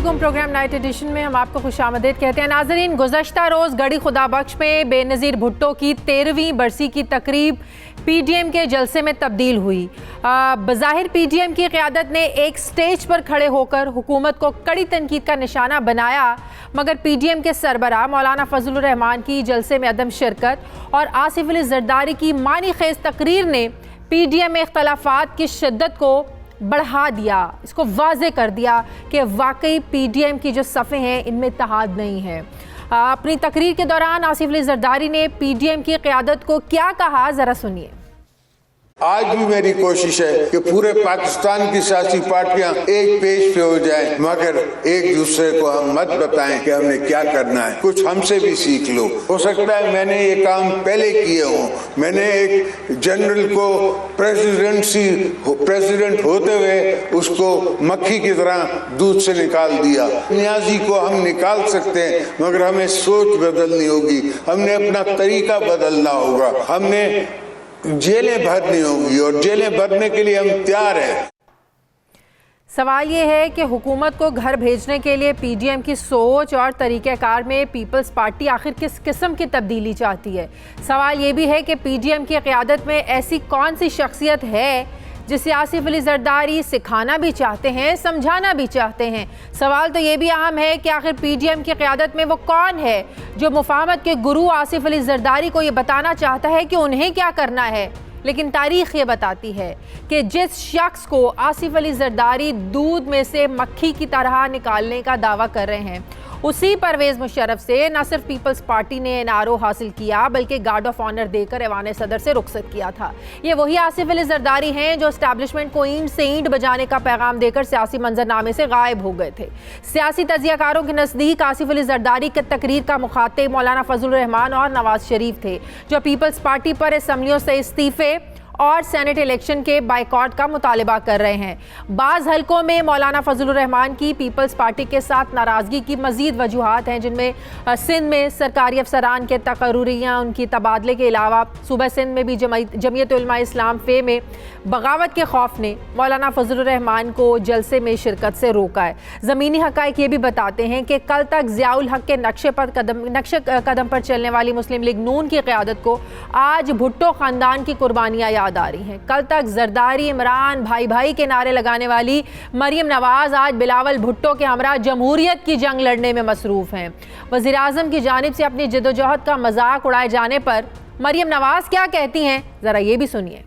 अस्सलामुअलैकुम। Programme night addition में हम आपको खुशामदीद कहते हैं। नाज़रीन, गुज़श्ता रोज़ गढ़ी खुदा बख्श में बेनज़ीर भुट्टो की 13वीं बरसी की तकरीब PDM के जलसे में तब्दील हुई। बज़ाहिर PDM की क़यादत ने एक स्टेज पर खड़े होकर हुकूमत को कड़ी तनकीद का निशाना बनाया, मगर PDM के सरबराह मौलाना फजलुर रहमान की जलसे में अदम शिरकत और आसिफ अली ज़रदारी की मानी खेज तकरीर ने PDM में इख्तलाफात की शिद्दत को बढ़ा दिया। इसको वाज़े कर दिया कि वाकई PDM की जो सफ़े हैं इनमें इत्तेहाद नहीं है। अपनी तकरीर के दौरान आसिफ अली ज़रदारी ने PDM की क़यादत को क्या कहा, ज़रा सुनिए। आज भी मेरी कोशिश है कि पूरे पाकिस्तान की सियासी पार्टियां एक पेज पे हो जाएं, मगर एक दूसरे को हम मत बताएं कि हमने क्या करना है। कुछ हमसे भी सीख लो। हो सकता है मैंने ये काम पहले किए हों। मैंने एक जनरल को प्रेसिडेंट होते हुए उसको मक्खी की तरह दूध से निकाल दिया। नियाजी को हम निकाल सकते हैं, मगर हमें सोच बदलनी होगी, हमने अपना तरीका बदलना होगा, हमने जेलें भरनी होगी और जेलें भरने के लिए हम तैयार हैं। सवाल ये है कि हुकूमत को घर भेजने के लिए PDM की सोच और तरीक़ेकार में पीपल्स पार्टी आखिर किस किस्म की तब्दीली चाहती है। सवाल ये भी है कि PDM की क़यादत में ऐसी कौन सी शख्सियत है जिसे आसिफ अली ज़रदारी सिखाना भी चाहते हैं, समझाना भी चाहते हैं। सवाल तो ये भी अहम है कि आखिर PDM की क़यादत में वो कौन है जो मुफाहमत के गुरु आसिफ अली ज़रदारी को ये बताना चाहता है कि उन्हें क्या करना है। लेकिन तारीख़ ये बताती है कि जिस शख्स को आसिफ अली ज़रदारी दूध में से मक्खी की तरह निकालने का दावा कर रहे हैं, उसी परवेज़ मुशर्रफ से न सिर्फ पीपल्स पार्टी ने NRO हासिल किया बल्कि गार्ड ऑफ ऑनर देकर ऐवान सदर से रुखसत किया था। ये वही आसिफ अली ज़रदारी हैं जो एस्टैब्लिशमेंट को ईंट से ईंट बजाने का पैगाम देकर सियासी मंजरनामे से गायब हो गए थे। सियासी तजियाकारों के नज़दीक आसिफ अली ज़रदारी की तकरीर का मुखातिब मौलाना फजलुर रहमान और नवाज शरीफ थे, जो पीपल्स पार्टी पर असम्बलियों से इस्तीफ़े और सेनेट इलेक्शन के बाइकॉट का मुतालबा कर रहे हैं। बाज़ हलकों में मौलाना फजलुर रहमान की पीपल्स पार्टी के साथ नाराज़गी की मज़ीद वजूहात हैं, जिनमें सिंध में सरकारी अफसरान के तकर्रुरियाँ, उनकी तबादले के अलावा सूबा सिंध में भी जमीयत उलमा इस्लाम फ़े में बगावत के खौफ ने मौलाना फजलुर रहमान को जलसे में शिरकत से रोका है। ज़मीनी हक़ाइक़ ये भी बताते हैं कि कल तक ज़ियाउल हक़ के नक्शे कदम पर चलने वाली मुस्लिम लीग नून की क़यादत को आज भुट्टो ख़ानदान की कुर्बानियाँ याद आ रही हैं। कल तक जरदारी, इमरान, भाई भाई के नारे लगाने वाली मरियम नवाज आज बिलावल भुट्टो के हमरा जमहूरियत की जंग लड़ने में मसरूफ़ हैं। वज़ीर आज़म की जानिब से अपनी जद्दोजहद का मजाक उड़ाए जाने पर मरियम नवाज क्या कहती हैं, ज़रा ये भी सुनिए।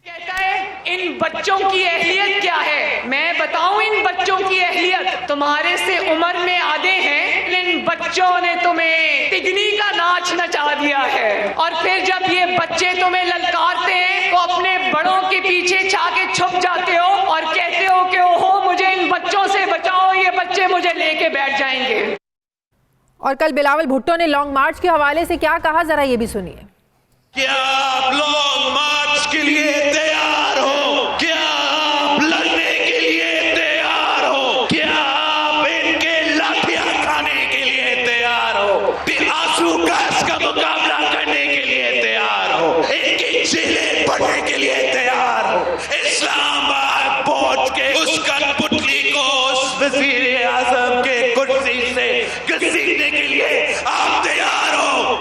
कहता है इन बच्चों की अहलियत क्या है, मैं बताऊं इन बच्चों की अहलियत। तुम्हारे से उम्र में आधे हैं, इन बच्चों ने तुम्हें तिगनी का नाच नचा दिया है। और फिर जब ये बच्चे तुम्हें ललकारते हैं तो अपने बड़ों के पीछे छाके छुप जाते हो और कहते हो कि ओहो मुझे इन बच्चों से बचाओ, ये बच्चे मुझे लेके बैठ जाएंगे। और कल बिलावल भुट्टो ने लॉन्ग मार्च के हवाले से क्या कहा, जरा ये भी सुनिए। क्या आप लॉन्ग मार्च के लिए तैयार हो? क्या आप लड़ने के लिए तैयार हो? क्या आप इनके लाठियां खाने के लिए तैयार हो? आंसू गैस का मुकाबला करने के लिए तैयार हो? इनकी जेलें पढ़ने के लिए तैयार हो? इस्लामाबाद पहुंच के उस कठपुतली को उस वज़ीर आज़म के कुर्सी से घसीटने के लिए आप तैयार हो?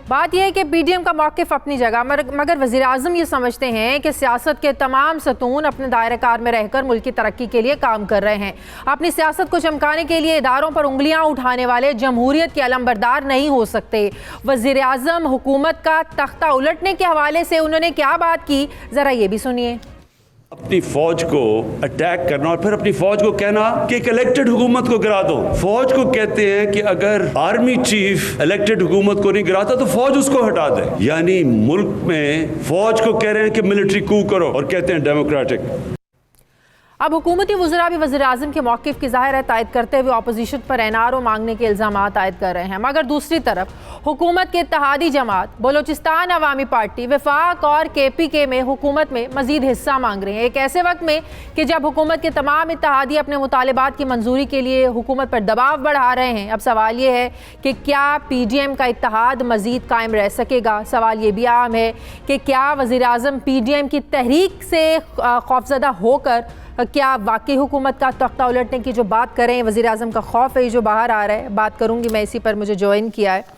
बात यह है कि PDM का मौक़िफ़ अपनी जगह, मगर वज़ीर आज़म ये समझते हैं कि सियासत के तमाम सतून अपने दायरे कार में रहकर मुल्क की तरक्की के लिए काम कर रहे हैं। अपनी सियासत को चमकाने के लिए इदारों पर उंगलियां उठाने वाले जमहूरियत के अलंबरदार नहीं हो सकते। वज़ीर आज़म हुकूमत का तख्ता उलटने के हवाले से उन्होंने क्या बात की, ज़रा ये भी सुनिए। अपनी फौज को अटैक करना और फिर अपनी फौज को कहना कि एक इलेक्टेड हुकूमत को गिरा दो। फौज को कहते हैं कि अगर आर्मी चीफ इलेक्टेड हुकूमत को नहीं गिराता तो फौज उसको हटा दे। यानी मुल्क में फौज को कह रहे हैं कि मिलिट्री कू करो और कहते हैं डेमोक्रेटिक। अब हुकूमती वज़रा भी वज़ीर आज़म के मौक़िफ़ की ज़ाहिर तायद करते हुए अपोजिशन पर NRO मांगने के इल्ज़ामात आयद कर रहे हैं, मगर दूसरी तरफ हुकूमत के इत्तेहादी जमात बलोचिस्तान अवामी पार्टी, वफाक और KPK में हुकूमत में मज़ीद हिस्सा मांग रहे हैं। एक ऐसे वक्त में कि जब हुकूमत के तमाम इत्तेहादी अपने मुतालिबात की मंजूरी के लिए हुकूमत पर दबाव बढ़ा रहे हैं। अब सवाल ये है कि क्या PDM का इत्तेहाद मज़ीद कायम रह सकेगा। सवाल ये भी आम है कि क्या वज़ीर आज़म PDM की तहरीक से खौफज़दा होकर क्या वाकई हुकूमत का तख्ता उलटने की जो बात करें, वज़ीर आज़म का खौफ है जो बाहर आ रहा है, बात करूँगी मैं, इसी पर मुझे ज्वाइन किया है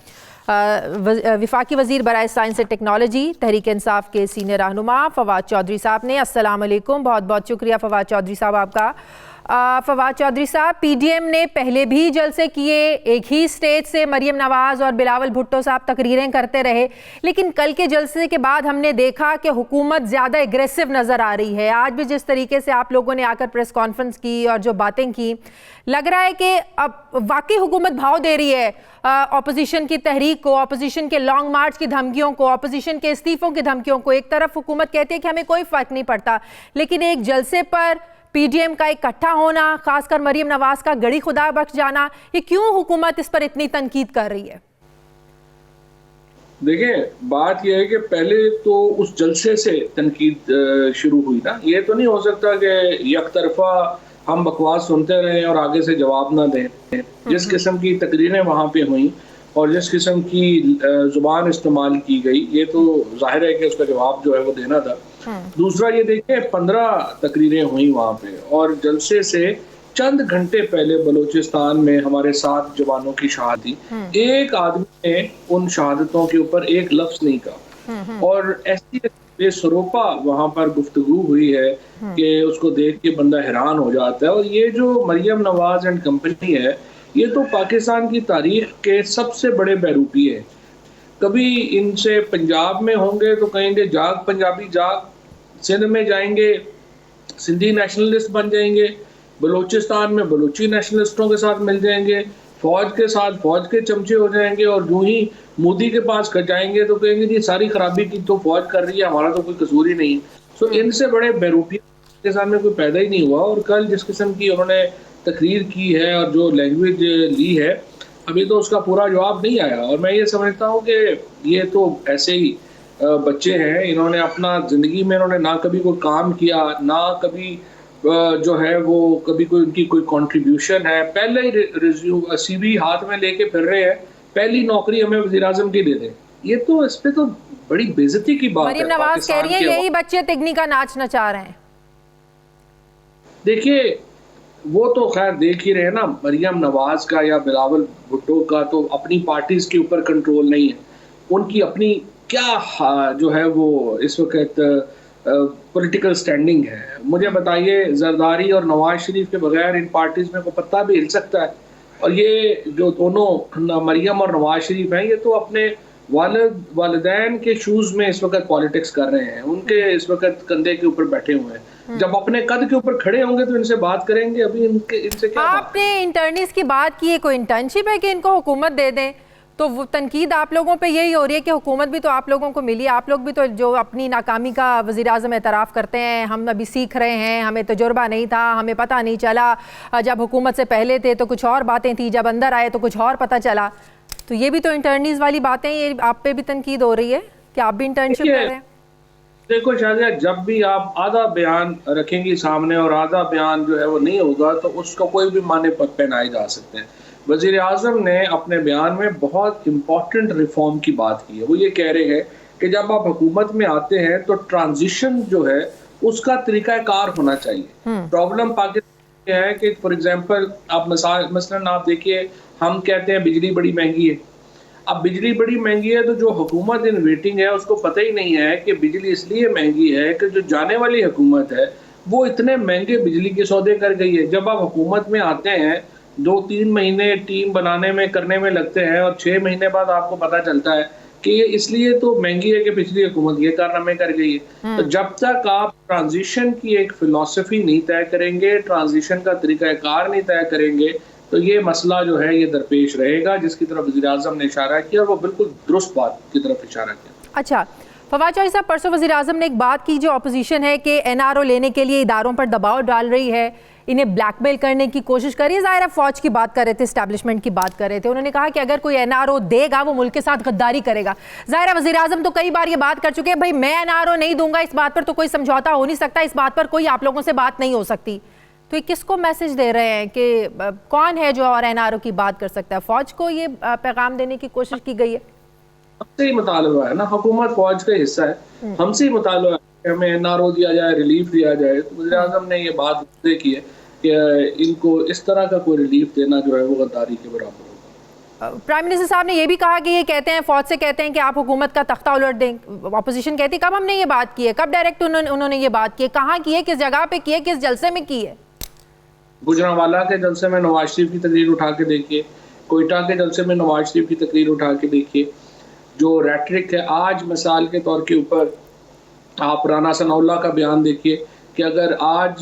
वफाकी वज़ीर बराए science and technology Tehreek Insaf के सीनियर रहनुमा फवाद चौधरी साहब ने। अस्सलाम वालेकुम, बहुत बहुत शुक्रिया फवाद चौधरी साहब आपका। फवाद चौधरी साहब, पीडीएम ने पहले भी जलसे किए, एक ही स्टेज से मरियम नवाज़ और बिलावल भुट्टो साहब तकरीरें करते रहे, लेकिन कल के जलसे के बाद हमने देखा कि हुकूमत ज़्यादा एग्रेसिव नज़र आ रही है। आज भी जिस तरीके से आप लोगों ने आकर प्रेस कॉन्फ्रेंस की और जो बातें की, लग रहा है कि अब वाकई हुकूमत भाव दे रही है ऑपोजिशन की तहरीक को, ऑपोजिशन के लॉन्ग मार्च की धमकियों को, ऑपोजिशन के इस्तीफ़ों की धमकियों को। एक तरफ हुकूमत कहती है कि हमें कोई फ़र्क नहीं पड़ता, लेकिन एक जलसे पर पीडीएम का इकट्ठा होना, खासकर मरियम नवाज का गड़ी खुदा बख्श जाना, ये क्यों हुकूमत इस पर इतनी तनकीद कर रही है? देखिए, बात यह है कि पहले तो उस जलसे से तनकीद शुरू हुई ना। ये तो नहीं हो सकता कि यकतरफा हम बकवास सुनते रहें और आगे से जवाब ना दें। जिस किस्म की तकरीरें वहाँ पे हुई और जिस किस्म की जुबान इस्तेमाल की गई, ये तो जाहिर है कि उसका जवाब जो है वो देना था। दूसरा ये देखिए, 15 तकरीरें हुई वहाँ पे, और जलसे से चंद घंटे पहले बलूचिस्तान में हमारे 7 जवानों की शहादती, एक आदमी ने उन शहादतों के ऊपर एक लफ्ज नहीं कहा, और ऐसी बेसरोपा वहाँ पर गुफ्तगू हुई है कि उसको देख के बंदा हैरान हो जाता है। और ये जो मरियम नवाज एंड कंपनी है, ये तो पाकिस्तान की तारीख के सबसे बड़े बहरूपी है। कभी इनसे पंजाब में होंगे तो कहेंगे जाग पंजाबी जाग, सिंध में जाएंगे सिंधी नेशनलिस्ट बन जाएंगे, बलूचिस्तान में बलूची नेशनलिस्टों के साथ मिल जाएंगे, फौज के साथ फौज के चमचे हो जाएंगे, और यूं ही मोदी के पास जाएंगे तो कहेंगे जी सारी खराबी की तो फौज कर रही है, हमारा तो कोई कसूर ही नहीं। सो इनसे बड़े बहरूपी के सामने कोई पैदा ही नहीं हुआ। और कल जिस किस्म की उन्होंने तकरीर की है और जो लैंग्वेज ली है, अभी तो उसका पूरा जवाब नहीं आया। और मैं ये समझता हूँ कि ये तो ऐसे ही बच्चे हैं, इन्होंने अपना ज़िंदगी में इन्होंने ना कभी कोई काम किया, ना कभी जो है वो कभी कोई उनकी कोई कंट्रीब्यूशन है। पहले ही रिज्यूम सीवी हाथ में लेके फिर रहे हैं, पहली नौकरी हमें वज़ीर आज़म की दे दें। ये तो इस पे तो बड़ी बेइज्जती की बात है। मरियम नवाज कह रही है यही बच्चे तिगनी का नाच नचा रहे हैं। देखिए, वो तो खैर देख ही रहे ना, मरियम नवाज का या बिलावल भुट्टो का तो अपनी पार्टीज के ऊपर कंट्रोल नहीं है। उनकी अपनी क्या जो है वो इस वक्त पॉलिटिकल स्टैंडिंग है। मुझे बताइए, जरदारी और नवाज शरीफ के बगैर इन पार्टीज में को पत्ता भी हिल सकता है? और ये जो दोनों मरियम और नवाज शरीफ हैं, ये तो अपने वालिदैन के शूज में इस वक्त पॉलिटिक्स कर रहे हैं, उनके इस वक्त कंधे के ऊपर बैठे हुए हैं। जब अपने कद के ऊपर खड़े होंगे तो इनसे बात करेंगे। अभी इनसे क्या आपने इंटर्निस की बात की है, कोई इंटर्नशिप है कि इनको हुकूमत दे दें? तो वो तनकीद आप लोगों पे यही हो रही है कि हुकूमत भी तो आप लोगों को मिली, आप लोग भी तो जो अपनी नाकामी का वज़ीर आज़म एतराफ़ करते हैं, हम अभी सीख रहे हैं, हमें तजुर्बा नहीं था, हमें पता नहीं चला, जब हुकूमत से पहले थे तो कुछ और बातें थी, जब अंदर आए तो कुछ और पता चला। तो ये भी तो इंटर्नीज वाली बातें, ये आप पे भी तनकीद हो रही है कि आप भी इंटर्नशिप कर रहे हैं? देखो शायद जब भी आप आधा बयान रखेंगी सामने और आधा बयान जो है वो नहीं होगा, तो उसको कोई भी माने पर पहनाए जा सकते हैं। वज़ीर आज़म ने अपने बयान में बहुत इम्पोर्टेंट रिफॉर्म की बात की है। वो ये कह रहे हैं कि जब आप हुकूमत में आते हैं तो ट्रांजिशन जो है उसका तरीक़ाकार होना चाहिए। प्रॉब्लम पाकिस्तान में है कि फॉर एग्जांपल आप मसलन आप देखिए, हम कहते हैं बिजली बड़ी महंगी है। अब बिजली बड़ी महंगी है तो जो हुकूमत इन वेटिंग है उसको पता ही नहीं है कि बिजली इसलिए महंगी है कि जो जाने वाली हुकूमत है वो इतने महंगे बिजली के सौदे कर गई है। जब आप हुकूमत में आते हैं 2-3 महीने टीम बनाने में करने में लगते हैं, और 6 महीने बाद आपको पता चलता है कि ये इसलिए तो महंगी है कि पिछली हुकूमत ये कारनामे कर गई है। तो जब तक आप ट्रांजिशन की एक फिलॉसफी नहीं तय करेंगे, ट्रांजिशन का तरीक़ाकार नहीं तय करेंगे, तो ये मसला जो है ये दरपेश रहेगा, जिसकी तरफ वज़ीर आज़म ने इशारा किया और वो बिल्कुल दुरुस्त बात की तरफ इशारा किया। अच्छा फवाद चौधरी साहब, परसों वज़ीर आज़म ने एक बात की, जो अपोजिशन है कि एनआरओ लेने के लिए इदारों पर दबाव डाल रही है, इन्हें ब्लैकमेल करने की कोशिश कर रही है। ज़ाहिर है फ़ौज की बात कर रहे थे, इस्टेब्लिशमेंट की बात कर रहे थे। उन्होंने कहा कि अगर कोई एनआरओ देगा वो मुल्क के साथ गद्दारी करेगा। ज़ाहिर है वज़ीर आज़म तो कई बार ये बात कर चुके हैं, भाई मैं एनआरओ नहीं दूंगा, इस बात पर तो कोई समझौता हो नहीं सकता, इस बात पर कोई आप लोगों से बात नहीं हो सकती। तो ये किसको मैसेज दे रहे हैं कि कौन है जो और एनआरओ की बात कर सकता है? फ़ौज को ये पैगाम देने की कोशिश की गई है? हमसे ही मुतालबा है ना, हुकूमत फौज का हिस्सा है, हमसे ही मुतालबा है हमें NRO दिया जाए, रिलीफ दिया जाए, तो वज़ीर-ए-आज़म ने ये बात तय की है कि इनको इस तरह का कोई रिलीफ देना जो है वो गद्दारी के बराबर होगा। प्राइम मिनिस्टर साहब ने ये भी कहा कि ये कहते हैं, फौज से कहते हैं कि आप हुकूमत का तख्ता उलट दें। अपोजिशन कहती है कब हमने ये बात की है, कब डायरेक्ट उन्होंने ये बात की है, कहाँ की है, किस जगह पे की है, किस जलसे में की है? गुजरांवाला के जलसे में नवाज शरीफ की तकरीर उठा के देखिए, कोयटा के जलसे में नवाज शरीफ की तकरीर उठा के देखिए। जो रेटरिक है, आज मिसाल के तौर के ऊपर आप राना सनाउल्लाह का बयान देखिए कि अगर आज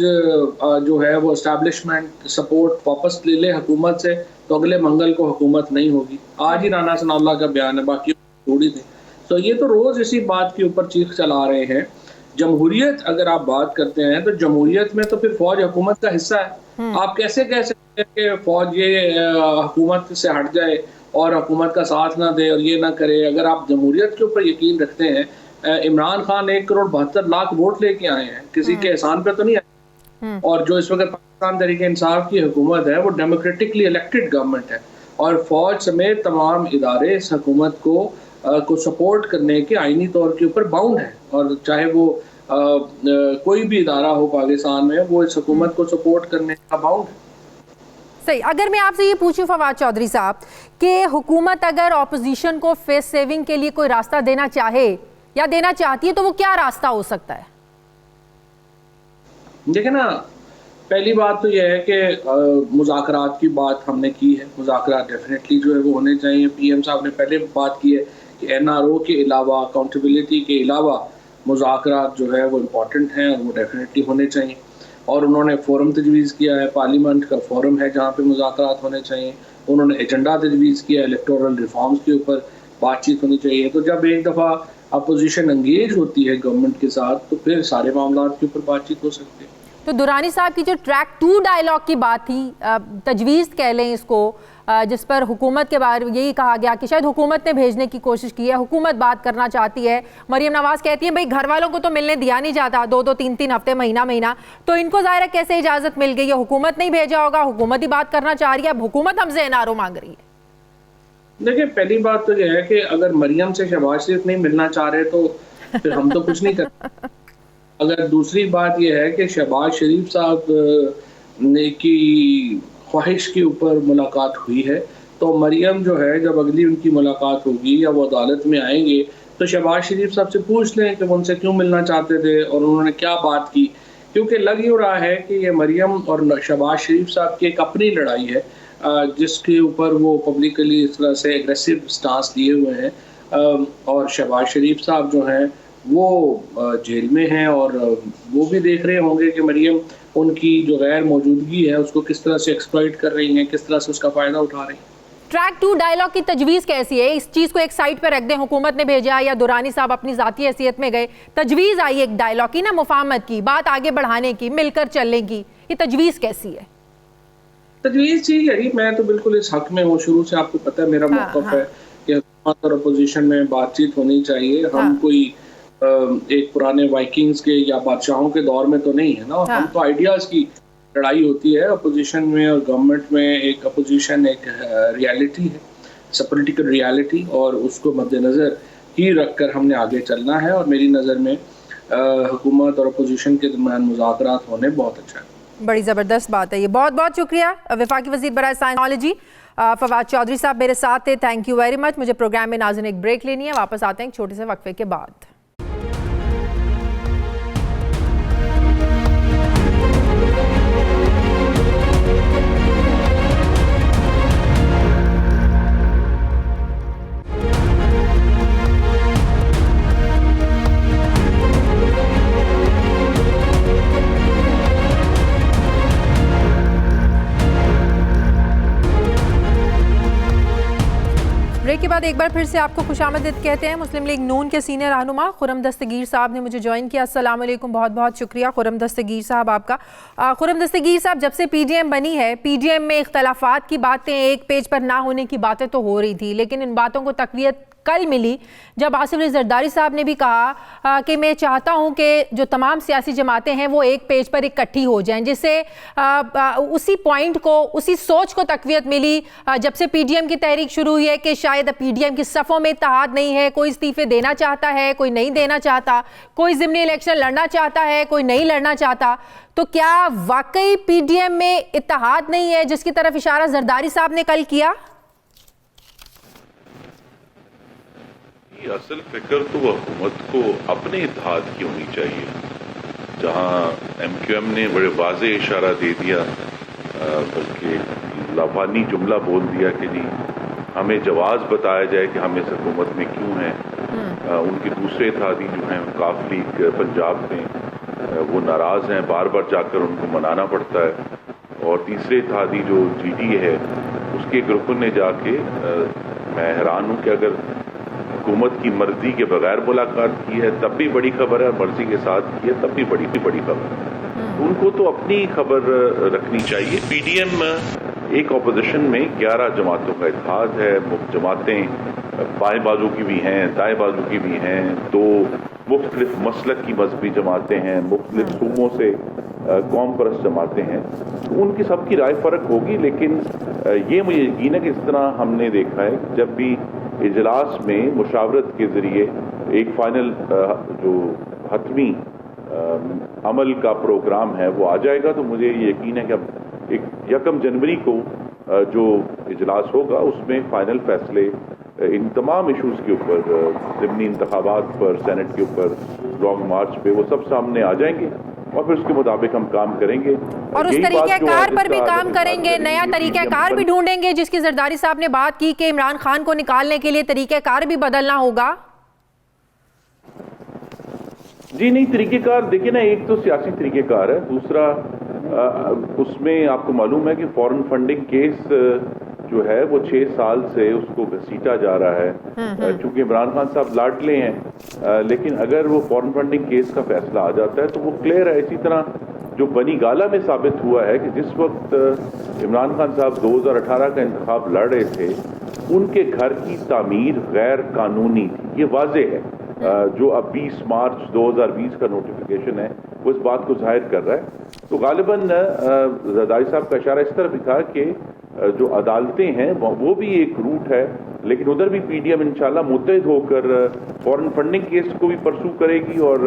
जो है वो एस्टैब्लिशमेंट सपोर्ट वापस ले ले हुकूमत से तो अगले मंगल को हुकूमत नहीं होगी। आज ही राना सनाउल्लाह का बयान है, बाकी थोड़ी थी। तो ये तो रोज़ इसी बात के ऊपर चीख चला रहे हैं। जमहूरियत अगर आप बात करते हैं तो जमहूरियत में तो फिर फौज हुकूमत का हिस्सा है। आप कैसे कह सकते हैं कि फौज ये हुकूमत से हट जाए और हुकूमत का साथ ना दे और ये ना करे? अगर आप जमहूरियत के ऊपर यकीन रखते हैं, इमरान खान 1,72,00,000 वोट लेके आए हैं, किसी के एहसान पे तो नहीं आए। और जो इस वक्त पाकिस्तान तहरीक इंसाफ की हुकूमत है वो डेमोक्रेटिकली इलेक्टेड गवर्नमेंट है और फौज समेत तमाम इदारे इस हुकूमत को सपोर्ट करने के आईनी तौर के ऊपर बाउंड है। और चाहे वो कोई भी इदारा हो पाकिस्तान में, वो इस हुकूमत को सपोर्ट करने का बाउंड है। सही। अगर मैं आपसे ये पूछूं फवाद चौधरी साहब कि हुकूमत अगर ऑपोजिशन को फेस सेविंग के लिए कोई रास्ता देना चाहे या देना चाहती है तो वो क्या रास्ता हो सकता है? देखिए ना, पहली बात तो यह है कि मुज़ाकरात की बात हमने की है। मुज़ाकरात डेफिनेटली जो है वो होने चाहिए। PM साहब ने पहले बात की है कि NRO के अलावा, अकाउंटेबिलिटी के अलावा मुज़ाकरात जो है वो इम्पॉर्टेंट हैं और वो डेफिनेटली होने चाहिए। और उन्होंने फ़ोरम तजवीज़ किया है, पार्लियामेंट का फ़ोरम है जहाँ पे मुज़ाकरात होने चाहिए। उन्होंने एजेंडा तजवीज़ किया है, इलेक्टोरल रिफॉर्म्स के ऊपर बातचीत होनी चाहिए। तो जब एक दफ़ा अपोजिशन एंगेज होती है गवर्नमेंट के साथ तो फिर सारे मामलों के ऊपर बातचीत हो सकती है। तो दुरानी साहब की जो ट्रैक 2 डायलॉग की बात थी, तजवीज़ कह लें इसको, जिस पर हुकूमत के बारे में यही कहा गया कि शायद हुकूमत ने भेजने की कोशिश की है, हुकूमत बात करना चाहती है। मरियम नवाज कहती है भाई घर वालों को तो मिलने दिया नहीं जाता 2-2, 3-3 हफ्ते, महीना, तो इनको ज़ाहिर है कैसे इजाज़त मिल गई है? हुकूमत नहीं भेजा होगा, हुकूमत ही बात करना चाह रही है, अब हुकूमत हमसे NRO मांग रही है। देखिए, पहली बात तो यह है कि अगर मरियम से शहबाज शरीफ नहीं मिलना चाह रहे तो फिर हम तो कुछ नहीं कर। अगर दूसरी बात यह है कि शहबाज शरीफ साहब ने की ख्वाहिश के ऊपर मुलाकात हुई है तो मरियम जो है जब अगली उनकी मुलाकात होगी या वो अदालत में आएंगे तो शहबाज शरीफ साहब से पूछ लें कि वो उनसे क्यों मिलना चाहते थे और उन्होंने क्या बात की। क्योंकि लग यूँ रहा है कि ये मरियम और शहबाज शरीफ साहब की एक अपनी लड़ाई है जिसके ऊपर वो पब्लिकली इस तरह से एग्रेसिव स्टांस लिए हुए हैं। और शहबाज शरीफ साहब जो हैं वो जेल में हैं और वो भी देख रहे होंगे कि मरियम उनकी जो गैर मौजूदगी है उसको किस तरह से एक्सप्लॉइट कर रही हैं, किस तरह से उसका फ़ायदा उठा रही हैं। ट्रैक 2 डायलॉग की तजवीज़ कैसी है? इस चीज़ को एक साइड पर रख दें, हुकूमत ने भेजा या दुरानी साहब अपनी ज़ाती हैसियत में गए, तजवीज़ आई एक डायलॉग की ना, मुफाहमत की, बात आगे बढ़ाने की, मिलकर चलने की, ये तजवीज़ कैसी है? तजवीज़ ठीक है, मैं तो बिल्कुल इस हक में हूँ। शुरू से आपको पता है मेरा मौक़िफ़ है कि हुकूमत और अपोजिशन में बातचीत होनी चाहिए। हम कोई एक पुराने वाइकिंग्स के या बादशाहों के दौर में तो नहीं है ना। हम तो आइडियाज़ की लड़ाई होती है अपोजिशन में और गवर्नमेंट में। एक अपोजिशन एक रियलिटी है, पॉलिटिकल रियलिटी, और उसको मद्देनज़र ही रख कर हमने आगे चलना है। और मेरी नज़र में हुकूमत और अपोजिशन के दरमियान मुज़ाकरात होने बहुत अच्छा है। बड़ी ज़बरदस्त बात है ये। बहुत बहुत शुक्रिया वफाकी वज़ीर बराए साइंस टेक्नोलॉजी फवाद चौधरी साहब मेरे साथ थे। Thank you very much. मुझे प्रोग्राम में नाज़रीन एक ब्रेक लेनी है, वापस आते हैं एक छोटे से वक्फे के बाद। ब्रेक के बाद एक बार फिर से आपको खुशामदीद कहते हैं। मुस्लिम लीग नून के सीनियर रहनुमा खुर्रम दस्तगीर साहब ने मुझे ज्वाइन किया। अस्सलाम वालेकुम, बहुत बहुत शुक्रिया खुर्रम दस्तगीर साहब आपका। खुर्रम दस्तगीर साहब, जब से PDM बनी है, PDM में इख्तलाफात की बातें, एक पेज पर ना होने की बातें तो हो रही थी, लेकिन इन बातों को तक़वियत कल मिली, जब आसिफ अली जरदारी साहब ने भी कहा कि मैं चाहता हूं कि जो तमाम सियासी जमातें हैं वो एक पेज पर इकट्ठी हो जाएं, जिससे उसी पॉइंट को, उसी सोच को तकवीत मिली जब से पीडीएम की तहरीक शुरू हुई है कि शायद पीडीएम की सफ़ों में इत्तेहाद नहीं है, कोई इस्तीफे देना चाहता है, कोई नहीं देना चाहता, कोई ज़िमनी इलेक्शन लड़ना चाहता है, कोई नहीं लड़ना चाहता। तो क्या वाकई पीडीएम में इत्तेहाद नहीं है, जिसकी तरफ इशारा जरदारी साहब ने कल किया? असल फिक्र तो हुकूमत को अपने इत्तेहाद की होनी चाहिए। जहां एमक्यूएम ने बड़े वाज़े इशारा दे दिया, बल्कि लाफानी जुमला बोल दिया कि जी हमें जवाब बताया जाए कि हम इस हुकूमत में क्यों हैं। उनके दूसरे इत्तेहादी जो हैं काफ लीग पंजाब में, वो नाराज़ हैं, बार बार जाकर उनको मनाना पड़ता है। और तीसरे इत्तेहादी जो जीडी है, उसके एक रुकन ने जाके, मैं हैरान हूँ कि अगर हुकूमत की मर्जी के बगैर मुलाकात की है तब भी बड़ी खबर है, मर्जी के साथ की है तब भी बड़ी खबर है। उनको तो अपनी खबर रखनी चाहिए। पीडीएम एक ऑपोजिशन में 11 जमातों का इत्तेहाद है। जमातें बाएं बाजू की भी हैं, दाएं बाजू की भी हैं, 2 मुख्तलिफ मसलक की मजहबी जमातें हैं, मुख्तलिफ सूबों से कौम परस्त जमातें हैं। तो उनकी सबकी राय फ़र्क होगी, लेकिन ये मुझे यकीन है कि इस तरह हमने देखा है जब भी इजलास में मुशावरत के ज़रिए एक फाइनल जो हतमी अमल का प्रोग्राम है वो आ जाएगा, तो मुझे ये यकीन है कि अब 1 जनवरी को जो इजलास होगा उसमें फाइनल फैसले इन तमाम इशूज़ के ऊपर, ज़िमनी इंतखाबात पर, सेनेट के ऊपर, लॉन्ग मार्च पे, वो सब सामने आ जाएंगे और फिर उसके मुताबिक हम काम करेंगे और उस तरीक़ेकार पर भी काम करेंगे, नया तरीक़ेकार भी ढूंढेंगे, जिसकी जरदारी साहब ने बात की कि इमरान खान को निकालने के लिए तरीक़ेकार भी बदलना होगा। जी नहीं, तरीक़ेकार देखिए ना, एक तो सियासी तरीक़ेकार है, दूसरा उसमें आपको मालूम है कि फॉरेन फंडिंग केस जो है वो 6 साल से उसको घसीटा जा रहा है। चूंकि इमरान खान साहब लाडले हैं, लेकिन अगर वो फॉरेन फंडिंग केस का फैसला आ जाता है तो वो क्लियर है। इसी तरह जो बनी गाला में साबित हुआ है कि जिस वक्त इमरान खान साहब 2018 का इंतखाब लड़ रहे थे, उनके घर की तामीर गैर कानूनी थी, ये वाजे है। जो अब 20 मार्च 2020 का नोटिफिकेशन है वो इस बात को जाहिर कर रहा है। तो गालिबन जरदारी साहब का इशारा इस तरफ भी था कि जो अदालतें हैं वो भी एक रूट है, लेकिन उधर भी पीडीएम इंशाल्लाह मुत्तहिद होकर फॉरेन फंडिंग केस को भी परसू करेगी। और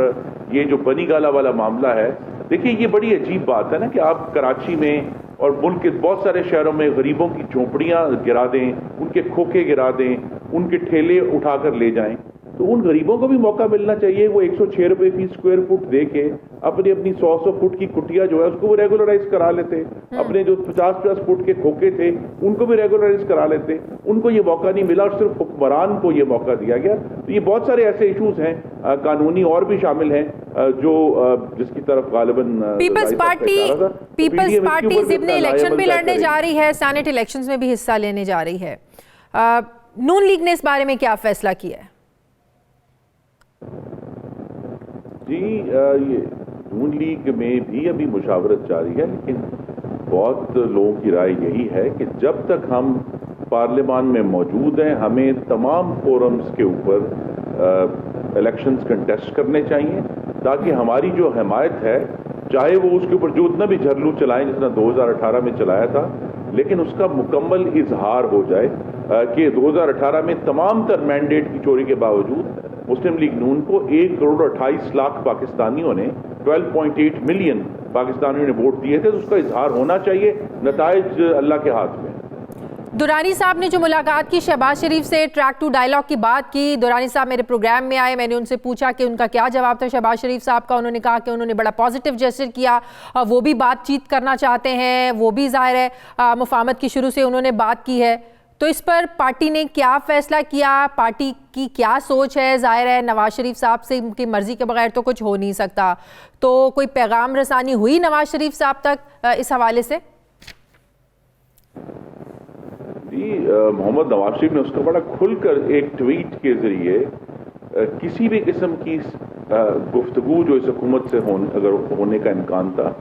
ये जो बनी गाला वाला मामला है, देखिए ये बड़ी अजीब बात है ना कि आप कराची में और मुल्क के बहुत सारे शहरों में गरीबों की झोंपड़ियां गिरा दें, उनके खोखे गिरा दें, उनके ठेले उठाकर ले जाएं। तो उन गरीबों को भी मौका मिलना चाहिए। वो 106 रुपए फी स्क्वायर फुट दे के अपनी 100 फुट की कुटिया जो है उसको वो रेगुलराइज करा लेते। अपने जो 50 फुट के खोखे थे उनको भी रेगुलराइज करा लेते। उनको ये मौका नहीं मिला और सिर्फ हुक्मरान को ये मौका दिया गया। तो ये बहुत सारे ऐसे इशूज हैं, कानूनी और भी शामिल हैं, जो जिसकी तरफ गालिबन पीपल्स पार्टी ज़िमनी इलेक्शन भी लड़ने जा रही है, सेनेट इलेक्शंस में भी हिस्सा लेने जा रही है। नून लीग ने इस बारे में क्या फैसला किया है? जी, ये नून लीग में भी अभी मुशावरत जारी है, लेकिन बहुत लोगों की राय यही है कि जब तक हम पार्लियामान में मौजूद हैं, हमें तमाम फोरम्स के ऊपर इलेक्शंस कंटेस्ट करने चाहिए, ताकि हमारी जो हमायत है, चाहे वो उसके ऊपर जो उतना भी झरलू चलाएं जितना 2018 में चलाया था, लेकिन उसका मुकम्मल इजहार हो जाए कि 2018 में तमाम तर मैंडेट की चोरी के बावजूद मुस्लिम लीग नून को 1 करोड़ 28 लाख पाकिस्तानियों ने, 12.8 मिलियन पाकिस्तानियों ने वोट दिए थे। तो उसका इजहार होना चाहिए, नताइज अल्लाह के हाथ में। दुरानी साहब ने जो मुलाकात की शहबाज शरीफ से, ट्रैक टू डायलॉग की बात की, दुरानी साहब मेरे प्रोग्राम में आए, मैंने उनसे पूछा कि उनका क्या जवाब था शहबाज शरीफ साहब का। उन्होंने कहा कि उन्होंने बड़ा पॉजिटिव जेस्चर किया और वो भी बातचीत करना चाहते हैं, वो भी जाहिर है मुफाहमत की शुरू से उन्होंने बात की है। तो इस पर पार्टी ने क्या फैसला किया, पार्टी की क्या सोच है? जाहिर है नवाज शरीफ साहब से उनकी मर्जी के बगैर तो कुछ हो नहीं सकता, तो कोई पैगाम रसानी हुई नवाज शरीफ साहब तक इस हवाले से? जी, मोहम्मद नवाज शरीफ ने उसका बड़ा खुलकर एक ट्वीट के जरिए किसी भी किस्म की गुफ्तगू जो इस हुकूमत से अगर होने का इम्कान था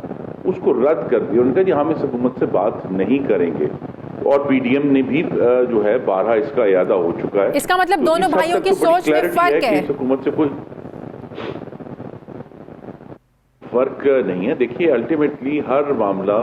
उसको रद्द कर दिया। उन्होंने कहा जी हम इस हुकूमत से बात नहीं करेंगे। और पीडीएम ने भी जो है 12 इसका इरादा हो चुका है। इसका मतलब तो दोनों इस हद भाइयों तक की तो बड़ी सोच में clarity फर्क कि है। इस हुकूमत से कोई फर्क नहीं है। देखिए, अल्टीमेटली हर मामला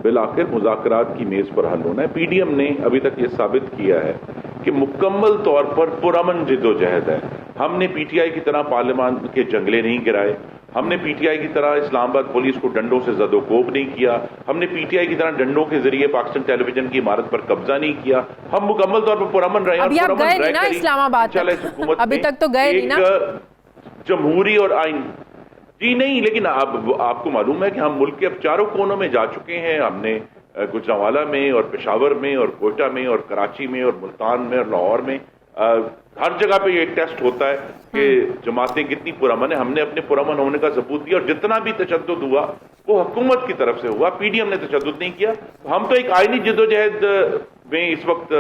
बिल आखिर मुज़ाकरात की मेज पर हल होना है। पीडीएम ने अभी तक ये साबित किया है कि मुकम्मल तौर पर पुरअमन जिद्दोजहद है। हमने पीटीआई की तरह पार्लियामान के जंगले नहीं गिराए, हमने पीटीआई की तरह इस्लामाबाद पुलिस को डंडों से ज़दोकोब नहीं किया, हमने पीटीआई की तरह डंडों के जरिए पाकिस्तान टेलीविजन की इमारत पर कब्जा नहीं किया। हम मुकम्मल तौर पर पुरअमन रहे। अभी आप गए नहीं ना इस्लामाबाद तक? अभी तक तो गए नहीं ना। जमहूरी और आइन जी नहीं, लेकिन आपको मालूम है कि हम मुल्क के अब चारों कोनों में जा चुके हैं। हमने गुजरांवाला में और पेशावर में और कोयटा में और कराची में और मुल्तान में और लाहौर में हर जगह पे ये टेस्ट होता है कि जमातें कितनी पुरअमन है। हमने अपने पुरअमन होने का सबूत दिया और जितना भी तशद्दुद हुआ वो हुकूमत की तरफ से हुआ, पीडीएम ने तशद्दुद नहीं किया। हम तो एक आईनी जिद्दोजहद में इस वक्त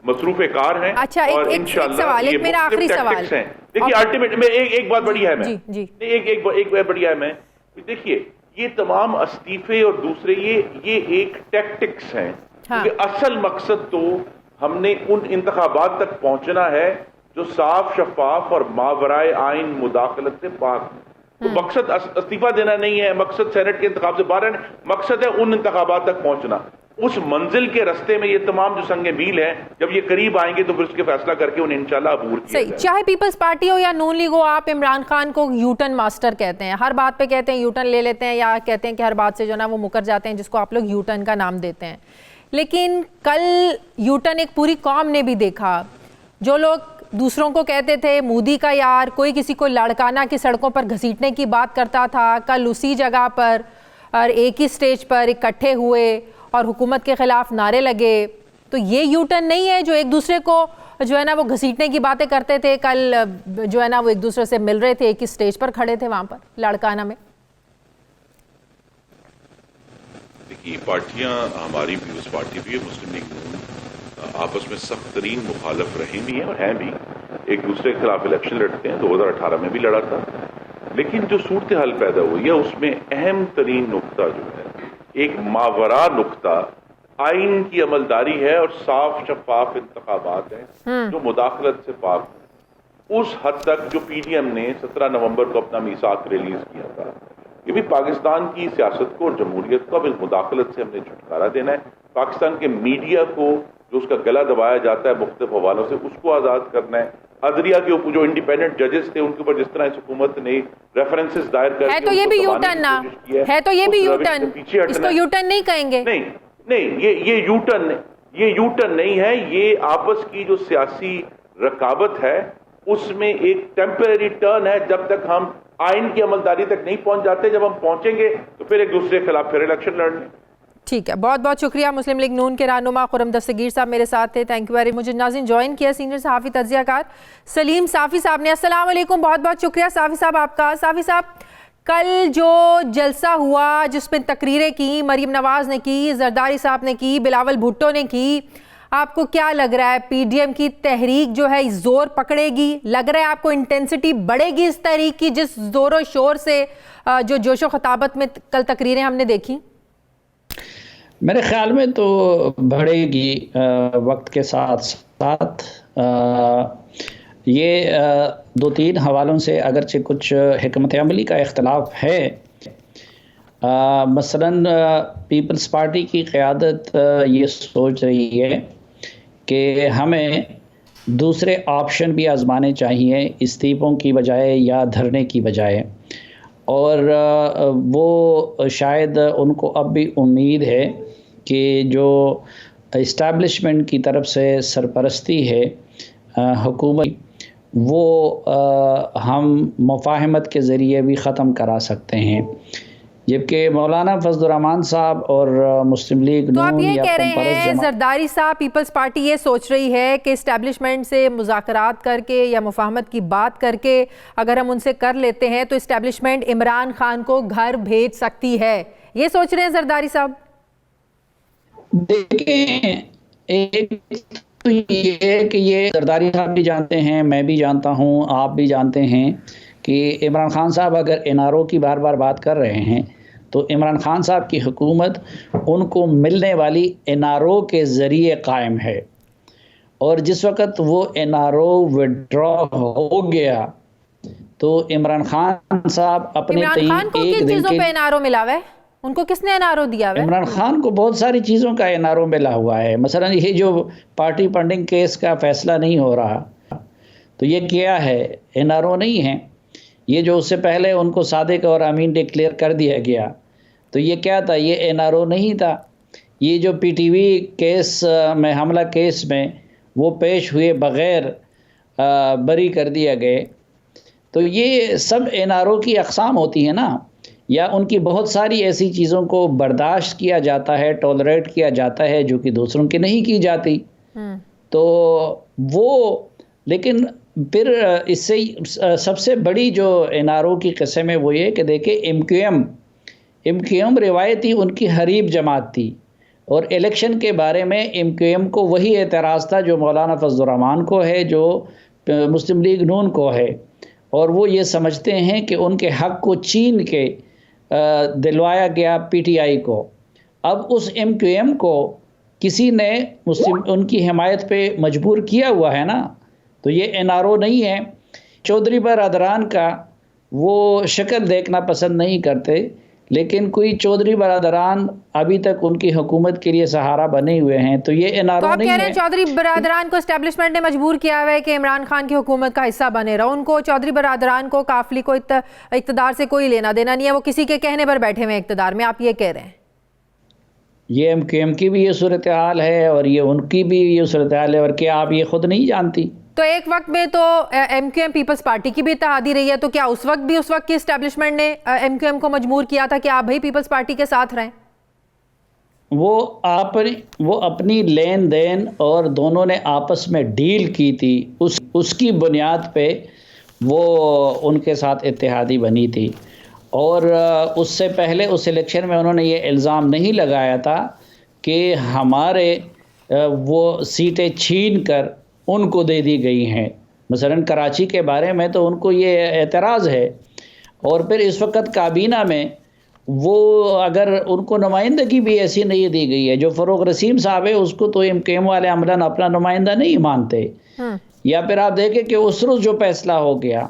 मसरूफ कार हैं। अच्छा, और एक सवाल, एक मेरा आखिरी सवाल। देखिए, अल्टीमेट में एक बात बड़ी है, मैं जी। एक बात बढ़िया है, मैं देखिए ये तमाम इस्तीफे और दूसरे ये एक टैक्टिक्स हैं। हाँ। क्योंकि असल मकसद तो हमने उन इंतखाबात तक पहुंचना है जो साफ, शफाफ और मावराए आइन मुदाखलत से पाक। तो मकसद इस्तीफा देना नहीं है, मकसद सेनेट के इंतखाब से बाहर है, मकसद है उन इंतखाबात तक पहुंचना। उस मंजिल के रास्ते में ये तमाम जो संगे मील है, जब ये करीब आएंगे तो फिर उसके फैसला करके उन्हें इंशाल्लाह अबूर किया जाएगा। चाहे पीपल्स पार्टी हो या नून लीग हो, आप इमरान खान को यूटर्न मास्टर कहते हैं। हर बात पे कहते हैं यूटर्न ले लेते हैं, या कहते हैं कि हर बात से जो ना वो मुकर जाते हैं, जिसको आप लोग यूटर्न का नाम देते हैं। लेकिन कल यूटर्न एक पूरी कौम ने भी देखा। जो लोग दूसरों को कहते थे मोदी का यार, कोई किसी को लड़काना की सड़कों पर घसीटने की बात करता था, कल उसी जगह पर और एक ही स्टेज पर इकट्ठे हुए और हुकूमत के खिलाफ नारे लगे। तो ये यूटर्न नहीं है जो एक दूसरे को जो है ना वो घसीटने की बातें करते थे, कल जो है ना वो एक दूसरे से मिल रहे थे, एक ही स्टेज पर खड़े थे वहां पर लड़काना में। देखिए, पार्टियां, हमारी व्यूज पार्टी भी है, मुस्लिम लीग नून, आपस में सख्त तरीन मुखालिफ रहे भी हैं और हैं भी। एक दूसरे के खिलाफ इलेक्शन लड़ते हैं, 2018 में भी लड़ा था। लेकिन जो सूरत हाल पैदा हुई है उसमें अहम तरीन नुकता जो है, एक मावरा नुकता आइन की अमलदारी है और साफ शफाफ इंतखाबात हैं जो मुदाखलत से पाक। उस हद तक जो पीडीएम ने 17 नवंबर को अपना मीसाक रिलीज किया था, ये भी पाकिस्तान की सियासत को और जमहूरियत को अब इस मुदाखलत से हमने छुटकारा देना है। पाकिस्तान के मीडिया को जो उसका गला दबाया जाता है मुख्तलिफ हवालों से, उसको आज़ाद करना है। अदलिया के ऊपर जो इंडिपेंडेंट जजेस थे उनके ऊपर जिस तरह इस हुकूमत ने रेफरेंसेस दायर कर है तो ये भी यूटर्न ना है, तो ये भी यूटर्न, इसको यूटर्न नहीं कहेंगे। नहीं, ये यूटर्न नहीं है। ये आपस की जो सियासी रकाबत है उसमें एक टेम्परेरी टर्न है जब तक हम आइन की अमलदारी तक नहीं पहुंच जाते। जब हम पहुंचेंगे तो फिर एक दूसरे के खिलाफ फिर इलेक्शन लड़ने। ठीक है, बहुत बहुत शुक्रिया। मुस्लिम लीग नून के रहनुमा खुर्रम दस्तगीर साहब मेरे साथ थे, थैंक यू वेरी मच। मुझे नाज़रीन ज्वाइन किया सीनियर सहाफ़ी तज्ज़ियाकार सलीम साफ़ी साहब ने। अस्सलाम वालेकुम, बहुत बहुत शुक्रिया साफ़ी साहब आपका। साफ़ी साहब, कल जो जलसा हुआ जिसमें तकरीरें की मरीम नवाज़ ने की, जरदारी साहब ने की, बिलावल भुट्टो ने की, आपको क्या लग रहा है पीडीएम की तहरीक जो है जोर पकड़ेगी? लग रहा है आपको इंटेंसिटी बढ़ेगी इस तहरीक की जिस जोरों शोर से जो जोशो खताबत में कल तकरीरें हमने देखी? मेरे ख्याल में तो बढ़ेगी वक्त के साथ साथ। ये 2-3 हवालों से अगरचे कुछ हिकमत अमली का इख्तलाफ है। मसलन पीपल्स पार्टी की क़यादत ये सोच रही है कि हमें दूसरे ऑप्शन भी आज़माने चाहिए इस्तीफ़ों की बजाय या धरने की बजाय, और वो शायद उनको अब भी उम्मीद है कि जो इस्टेब्लिशमेंट की तरफ से सरपरस्ती है हुकूमत, वो हम मुफाहमत के ज़रिए भी ख़त्म करा सकते हैं। जबकि मौलाना फजलुर रहमान साहब और मुस्लिम लीग तो आप ये कह रहे हैं जरदारी साहब, पीपल्स पार्टी ये सोच रही है कि इस्टेब्लिशमेंट से मुज़ाकरात करके या मुफाहमत की बात करके अगर हम उनसे कर लेते हैं तो इस्टेब्लिशमेंट इमरान खान को घर भेज सकती है, ये सोच रहे हैं जरदारी साहब? देखें, एक तो ये कि ये जरदारी साहब भी जानते हैं, मैं भी जानता हूँ, आप भी जानते हैं कि इमरान खान साहब अगर एनआरओ की बार बार बात कर रहे हैं तो इमरान खान साहब की हुकूमत उनको मिलने वाली NRO के ज़रिए कायम है, और जिस वक़्त वो NRO विड्रॉ हो गया तो इमरान खान साहब अपने इमरान खान को किन चीज़ों पे NRO मिला हुआ है? उनको किसने NRO दिया हुआ है? इमरान खान को बहुत सारी चीज़ों का NRO मिला हुआ है। मसलन ये जो पार्टी फंडिंग केस का फैसला नहीं हो रहा, तो ये क्या है? NRO नहीं है ये। जो उससे पहले उनको सादिक और अमीन डिक्लेयर कर दिया गया, तो ये क्या था? ये NRO नहीं था। ये जो PTV केस में, हमला केस में वो पेश हुए बग़ैर बरी कर दिया गए, तो ये सब NRO की अक़साम होती है ना, या उनकी बहुत सारी ऐसी चीज़ों को बर्दाश्त किया जाता है, टॉलरेट किया जाता है, जो कि दूसरों की नहीं की जाती। तो वो, लेकिन फिर इससे सबसे बड़ी जो NRO की किस्म है वो ये कि देखिए MQM रिवायती उनकी हरीब जमात थी, और इलेक्शन के बारे में MQM को वही एतराज़ था जो मौलाना फजलुर रहमान को है, जो मुस्लिम लीग नून को है, और वो ये समझते हैं कि उनके हक़ को छीन के दिलवाया गया PTI को। अब उस MQM को किसी ने उनकी हिमायत पे मजबूर किया हुआ है ना, तो ये NRO नहीं है। चौधरी बरादरान का वो शक्ल देखना पसंद नहीं करते, लेकिन कोई चौधरी बरादरान अभी तक उनकी हुकूमत के लिए सहारा बने हुए हैं, तो ये NRO तो आप नहीं कह रहे है। हैं चौधरी बरादरान को एस्टेब्लिशमेंट ने मजबूर किया हुआ है कि इमरान खान की हुकूमत का हिस्सा बने रहो। उनको, चौधरी बरादरान को, काफली को इक़्तिदार से कोई लेना देना नहीं है, वो किसी के कहने पर बैठे हुए इक़्तिदार में, आप ये कह रहे हैं? ये MQM की भी ये सूरत हाल है और ये उनकी भी ये सूरत हाल है, और क्या आप ये खुद नहीं जानती? तो एक वक्त में तो MQM पीपल्स पार्टी की भी इत्तेहादी रही है, तो क्या उस वक्त की एस्टेब्लिशमेंट ने MQM को मजबूर किया था कि आप भाई पीपल्स पार्टी के साथ रहें? वो अपनी लेन देन और दोनों ने आपस में डील की थी, उसकी बुनियाद पे वो उनके साथ इत्तेहादी बनी थी। और उससे पहले उस इलेक्शन में उन्होंने ये इल्ज़ाम नहीं लगाया था कि हमारे वो सीटें छीन कर उनको दे दी गई हैं। मसलन कराची के बारे में तो उनको ये एतराज़ है, और फिर इस वक्त काबीना में वो अगर उनको नुमाइंदगी भी ऐसी नहीं दी गई है, जो फ़रूक रसीम साहब है उसको तो MQM वाले अमलन अपना नुमाइंदा नहीं मानते। या फिर आप देखें कि उस रोज़ जो फैसला हो गया,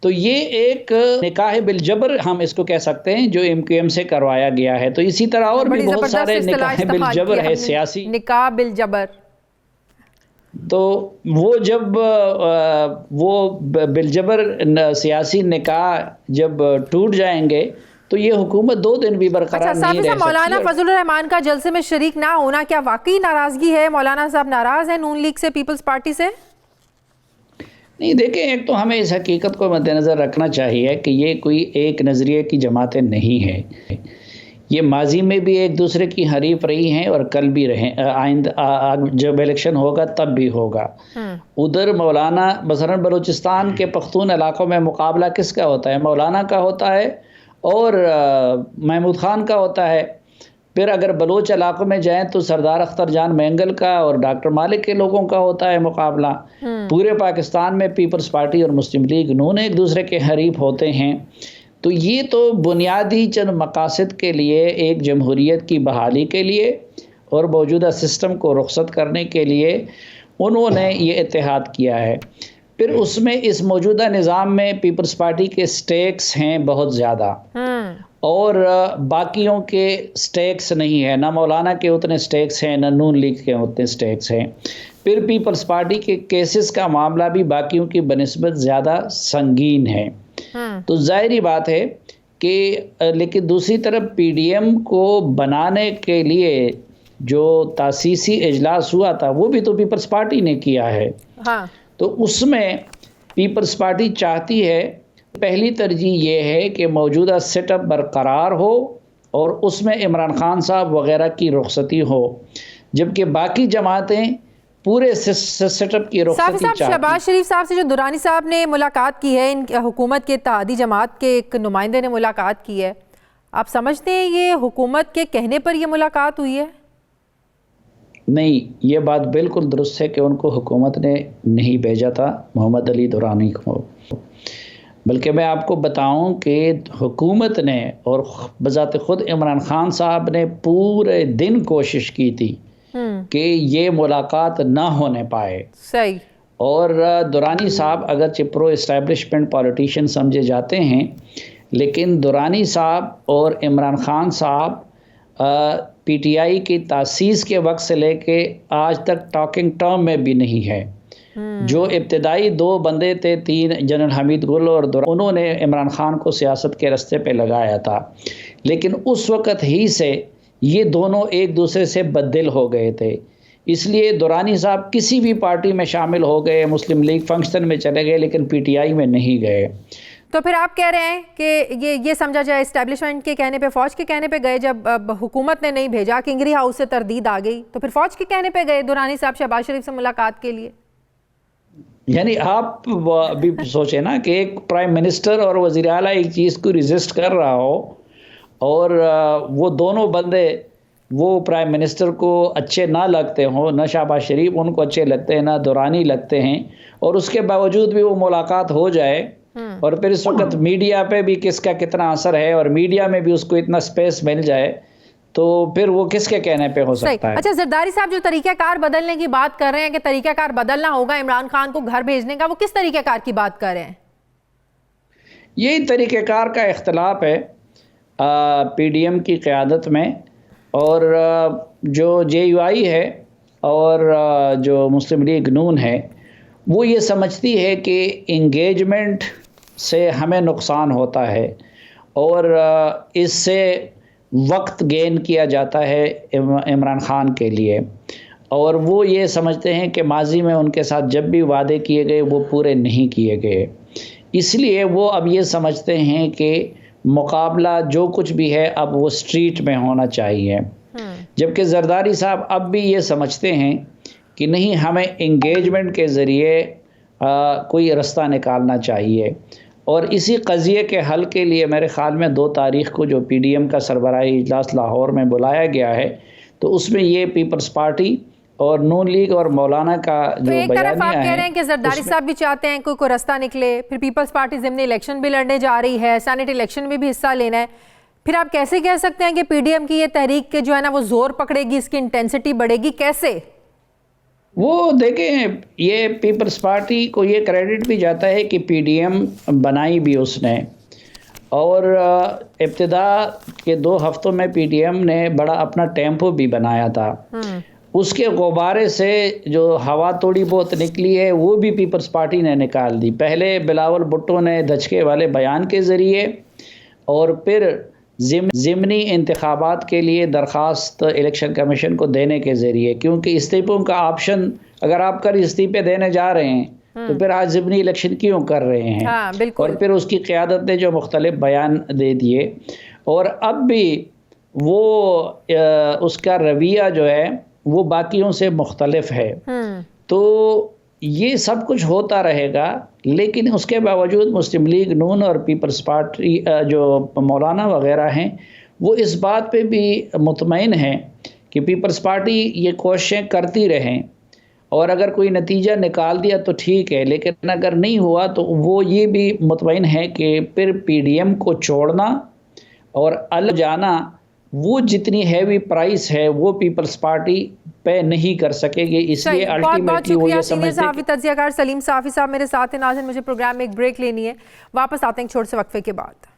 तो ये एक निकाह बिलजबर हम इसको कह सकते हैं, जो MQM से करवाया गया है। तो इसी तरह और भी बहुत सारे निकाह बिलजबर है, सियासी निकाह बिलजबर। तो वो जब वो बिलजबर सियासी निकाह जब टूट जाएंगे, तो ये हुकूमत 2 दिन भी बरकरार नहीं रह सकती। मौलाना फजलुर रहमान का जलसे में शरीक ना होना, क्या वाकई नाराजगी है? मौलाना साहब नाराज हैं नून लीग से, पीपल्स पार्टी से? नहीं, देखें, एक तो हमें इस हकीकत को मद्देनज़र रखना चाहिए कि ये कोई एक नज़रिए की जमातें नहीं है। ये माजी में भी एक दूसरे की हरीफ रही हैं और कल भी रहें, आइंदा जब इलेक्शन होगा तब भी होगा। उधर मौलाना मसलन बलूचिस्तान के पख्तून इलाकों में मुकाबला किसका होता है? मौलाना का होता है और महमूद ख़ान का होता है। फिर अगर बलोच इलाकों में जाएं तो सरदार अख्तर जान मैंगल का और डॉक्टर मालिक के लोगों का होता है मुकाबला। पूरे पाकिस्तान में पीपल्स पार्टी और मुस्लिम लीग नून एक दूसरे के हरीफ होते हैं। तो ये तो बुनियादी चंद मकासद के लिए, एक जमहूरियत की बहाली के लिए और मौजूदा सिस्टम को रुखसत करने के लिए उन्होंने ये इत्तेहाद किया है। फिर उसमें इस मौजूदा निज़ाम में पीपल्स पार्टी के स्टेक्स हैं बहुत ज़्यादा, और बाकियों के स्टेक्स नहीं है। ना मौलाना के उतने स्टेक्स हैं, ना नून लीग के उतने स्टेक्स हैं। फिर पीपल्स पार्टी के केसेस का मामला भी बाकियों की बनिस्बत ज़्यादा संगीन है। तो ज़ाहिरी बात है कि लेकिन दूसरी तरफ PDM को बनाने के लिए जो तासीसी इजलास हुआ था वो भी तो पीपल्स पार्टी ने किया है। हाँ। तो उसमें पीपल्स पार्टी चाहती है, पहली तरजीह ये है कि मौजूदा सेटअप बरकरार हो और उसमें इमरान खान साहब वगैरह की रुखसती हो, जबकि बाकी जमातें पूरे सेटअप की रुखसती चाहती हैं। शहबाज शरीफ साहब से जो दुरानी साहब ने मुलाकात की है, इन हुकूमत के इत्तेहादी जमात के एक नुमाइंदे ने मुलाकात की है, आप समझते हैं ये हुकूमत के कहने पर ये मुलाकात हुई है? नहीं, ये बात बिल्कुल दुरुस्त है कि उनको हुकूमत ने नहीं भेजा था मोहम्मद अली दुरानी को। बल्कि मैं आपको बताऊं कि हुकूमत ने और बज़ात खुद इमरान खान साहब ने पूरे दिन कोशिश की थी कि ये मुलाकात ना होने पाए। सही। और दुरानी साहब अगरचे प्रो इस्टेब्लिशमेंट पॉलिटिशियन समझे जाते हैं, लेकिन दुरानी साहब और इमरान खान साहब पीटीआई की तासीस के वक्त से लेके आज तक टॉकिंग टर्म में भी नहीं है। जो इब्तदाई दो बंदे थे, तीन जनरल हमीद गुल और उन्होंने इमरान खान को सियासत के रास्ते पे लगाया था, लेकिन उस वक़्त ही से ये दोनों एक दूसरे से बददिल हो गए थे। इसलिए दुरानी साहब किसी भी पार्टी में शामिल हो गए, मुस्लिम लीग फंक्शन में चले गए, लेकिन पीटीआई में नहीं गए। तो फिर आप कह रहे हैं कि ये समझा जाए इस्टेब्लिशमेंट के कहने पे, फौज के कहने पे गए, जब हुकूमत ने नहीं भेजा, किंगरी हाउस से तरदीद आ गई, तो फिर फौज के कहने पे गए दुरानी साहब शहबाज शरीफ से मुलाकात के लिए। यानी आप अभी सोचे ना कि एक प्राइम मिनिस्टर और वज़ीर आला एक चीज़ को रिजिस्ट कर रहा हो और वो दोनों बंदे वो प्राइम मिनिस्टर को अच्छे ना लगते हों, ना शहबाज शरीफ उनको अच्छे लगते हैं, ना दुरानी लगते हैं, और उसके बावजूद भी वो मुलाकात हो जाए। और फिर इस वक्त मीडिया पे भी किसका कितना असर है और मीडिया में भी उसको इतना स्पेस मिल जाए, तो फिर वो किसके कहने पे हो सकता है। अच्छा, जरदारी साहब जो तरीक़ाकार बदलने की बात कर रहे हैं कि तरीक़ाकार बदलना होगा इमरान खान को घर भेजने का, वो किस तरीक़ाकार की बात कर रहे हैं? यही तरीक़ाकार का इख्तलाफ है पीडीएम की क़यादत में, और जो जेयूआई है और जो मुस्लिम लीग नून है वो ये समझती है कि इंगेजमेंट से हमें नुकसान होता है और इससे वक्त गेन किया जाता है इमरान खान के लिए, और वो ये समझते हैं कि माजी में उनके साथ जब भी वादे किए गए वो पूरे नहीं किए गए। इसलिए वो अब ये समझते हैं कि मुकाबला जो कुछ भी है अब वो स्ट्रीट में होना चाहिए, जबकि जरदारी साहब अब भी ये समझते हैं कि नहीं, हमें इंगेजमेंट के ज़रिए कोई रास्ता निकालना चाहिए। और इसी क़ज़िए के हल के लिए मेरे ख़्याल में 2 तारीख़ को जो पीडीएम का सरबराही इजलास लाहौर में बुलाया गया है, तो उसमें ये पीपल्स पार्टी और नून लीग और मौलाना का जो एक तरफ आप कह रहे हैं कि है, जरदारी साहब भी चाहते हैं कोई रास्ता निकले, फिर पीपल्स पार्टी ज़िम्नी इलेक्शन भी लड़ने जा रही है, सेनेट इलेक्शन में भी हिस्सा लेना है, फिर आप कैसे कह सकते हैं कि पीडीएम की ये तहरीक के जो है ना वो जोर पकड़ेगी, इसकी इंटेंसिटी बढ़ेगी? कैसे? वो देखें, ये पीपल्स पार्टी को ये क्रेडिट भी जाता है कि पीडीएम बनाई भी उसने, और इब्तिदा के 2 हफ्तों में पीडीएम ने बड़ा अपना टेम्पो भी बनाया था। उसके गुब्बारे से जो हवा थोड़ी बहुत निकली है वो भी पीपल्स पार्टी ने निकाल दी। पहले बिलावल भुट्टो ने धचके वाले बयान के ज़रिए और फिर ज़िमनी इंतखाबात के लिए दरख्वास्त इलेक्शन कमीशन को देने के ज़रिए, क्योंकि इस्तीफ़ों का ऑप्शन अगर आप कर इस्तीफ़े देने जा रहे हैं तो फिर आज ज़िमनी इलेक्शन क्यों कर रहे हैं। हाँ, बिल्कुल। और फिर उसकी क़यादत ने जो मुख्तलिफ बयान दे दिए, और अब भी वो उसका रवैया जो है वो बाकियों से मुख्तलिफ है। तो ये सब कुछ होता रहेगा, लेकिन उसके बावजूद मुस्लिम लीग नून और पीपल्स पार्टी जो मौलाना वगैरह हैं वो इस बात पे भी मुतमईन हैं कि पीपल्स पार्टी ये कोशिशें करती रहें, और अगर कोई नतीजा निकाल दिया तो ठीक है, लेकिन अगर नहीं हुआ तो वो ये भी मुतमईन है कि फिर पीडीएम को छोड़ना और अलग जाना वो जितनी हैवी प्राइस है वो पीपल्स पार्टी पे नहीं कर सकेगी। इसलिए अल्टीमेटली वो ये समझते हैं। तज्ज़ियाकार सलीम साफ़ी साहब मेरे साथ हैं। नाज़रीन, मुझे प्रोग्राम में एक ब्रेक लेनी है, वापस आते हैं छोटे से वक्फे के बाद।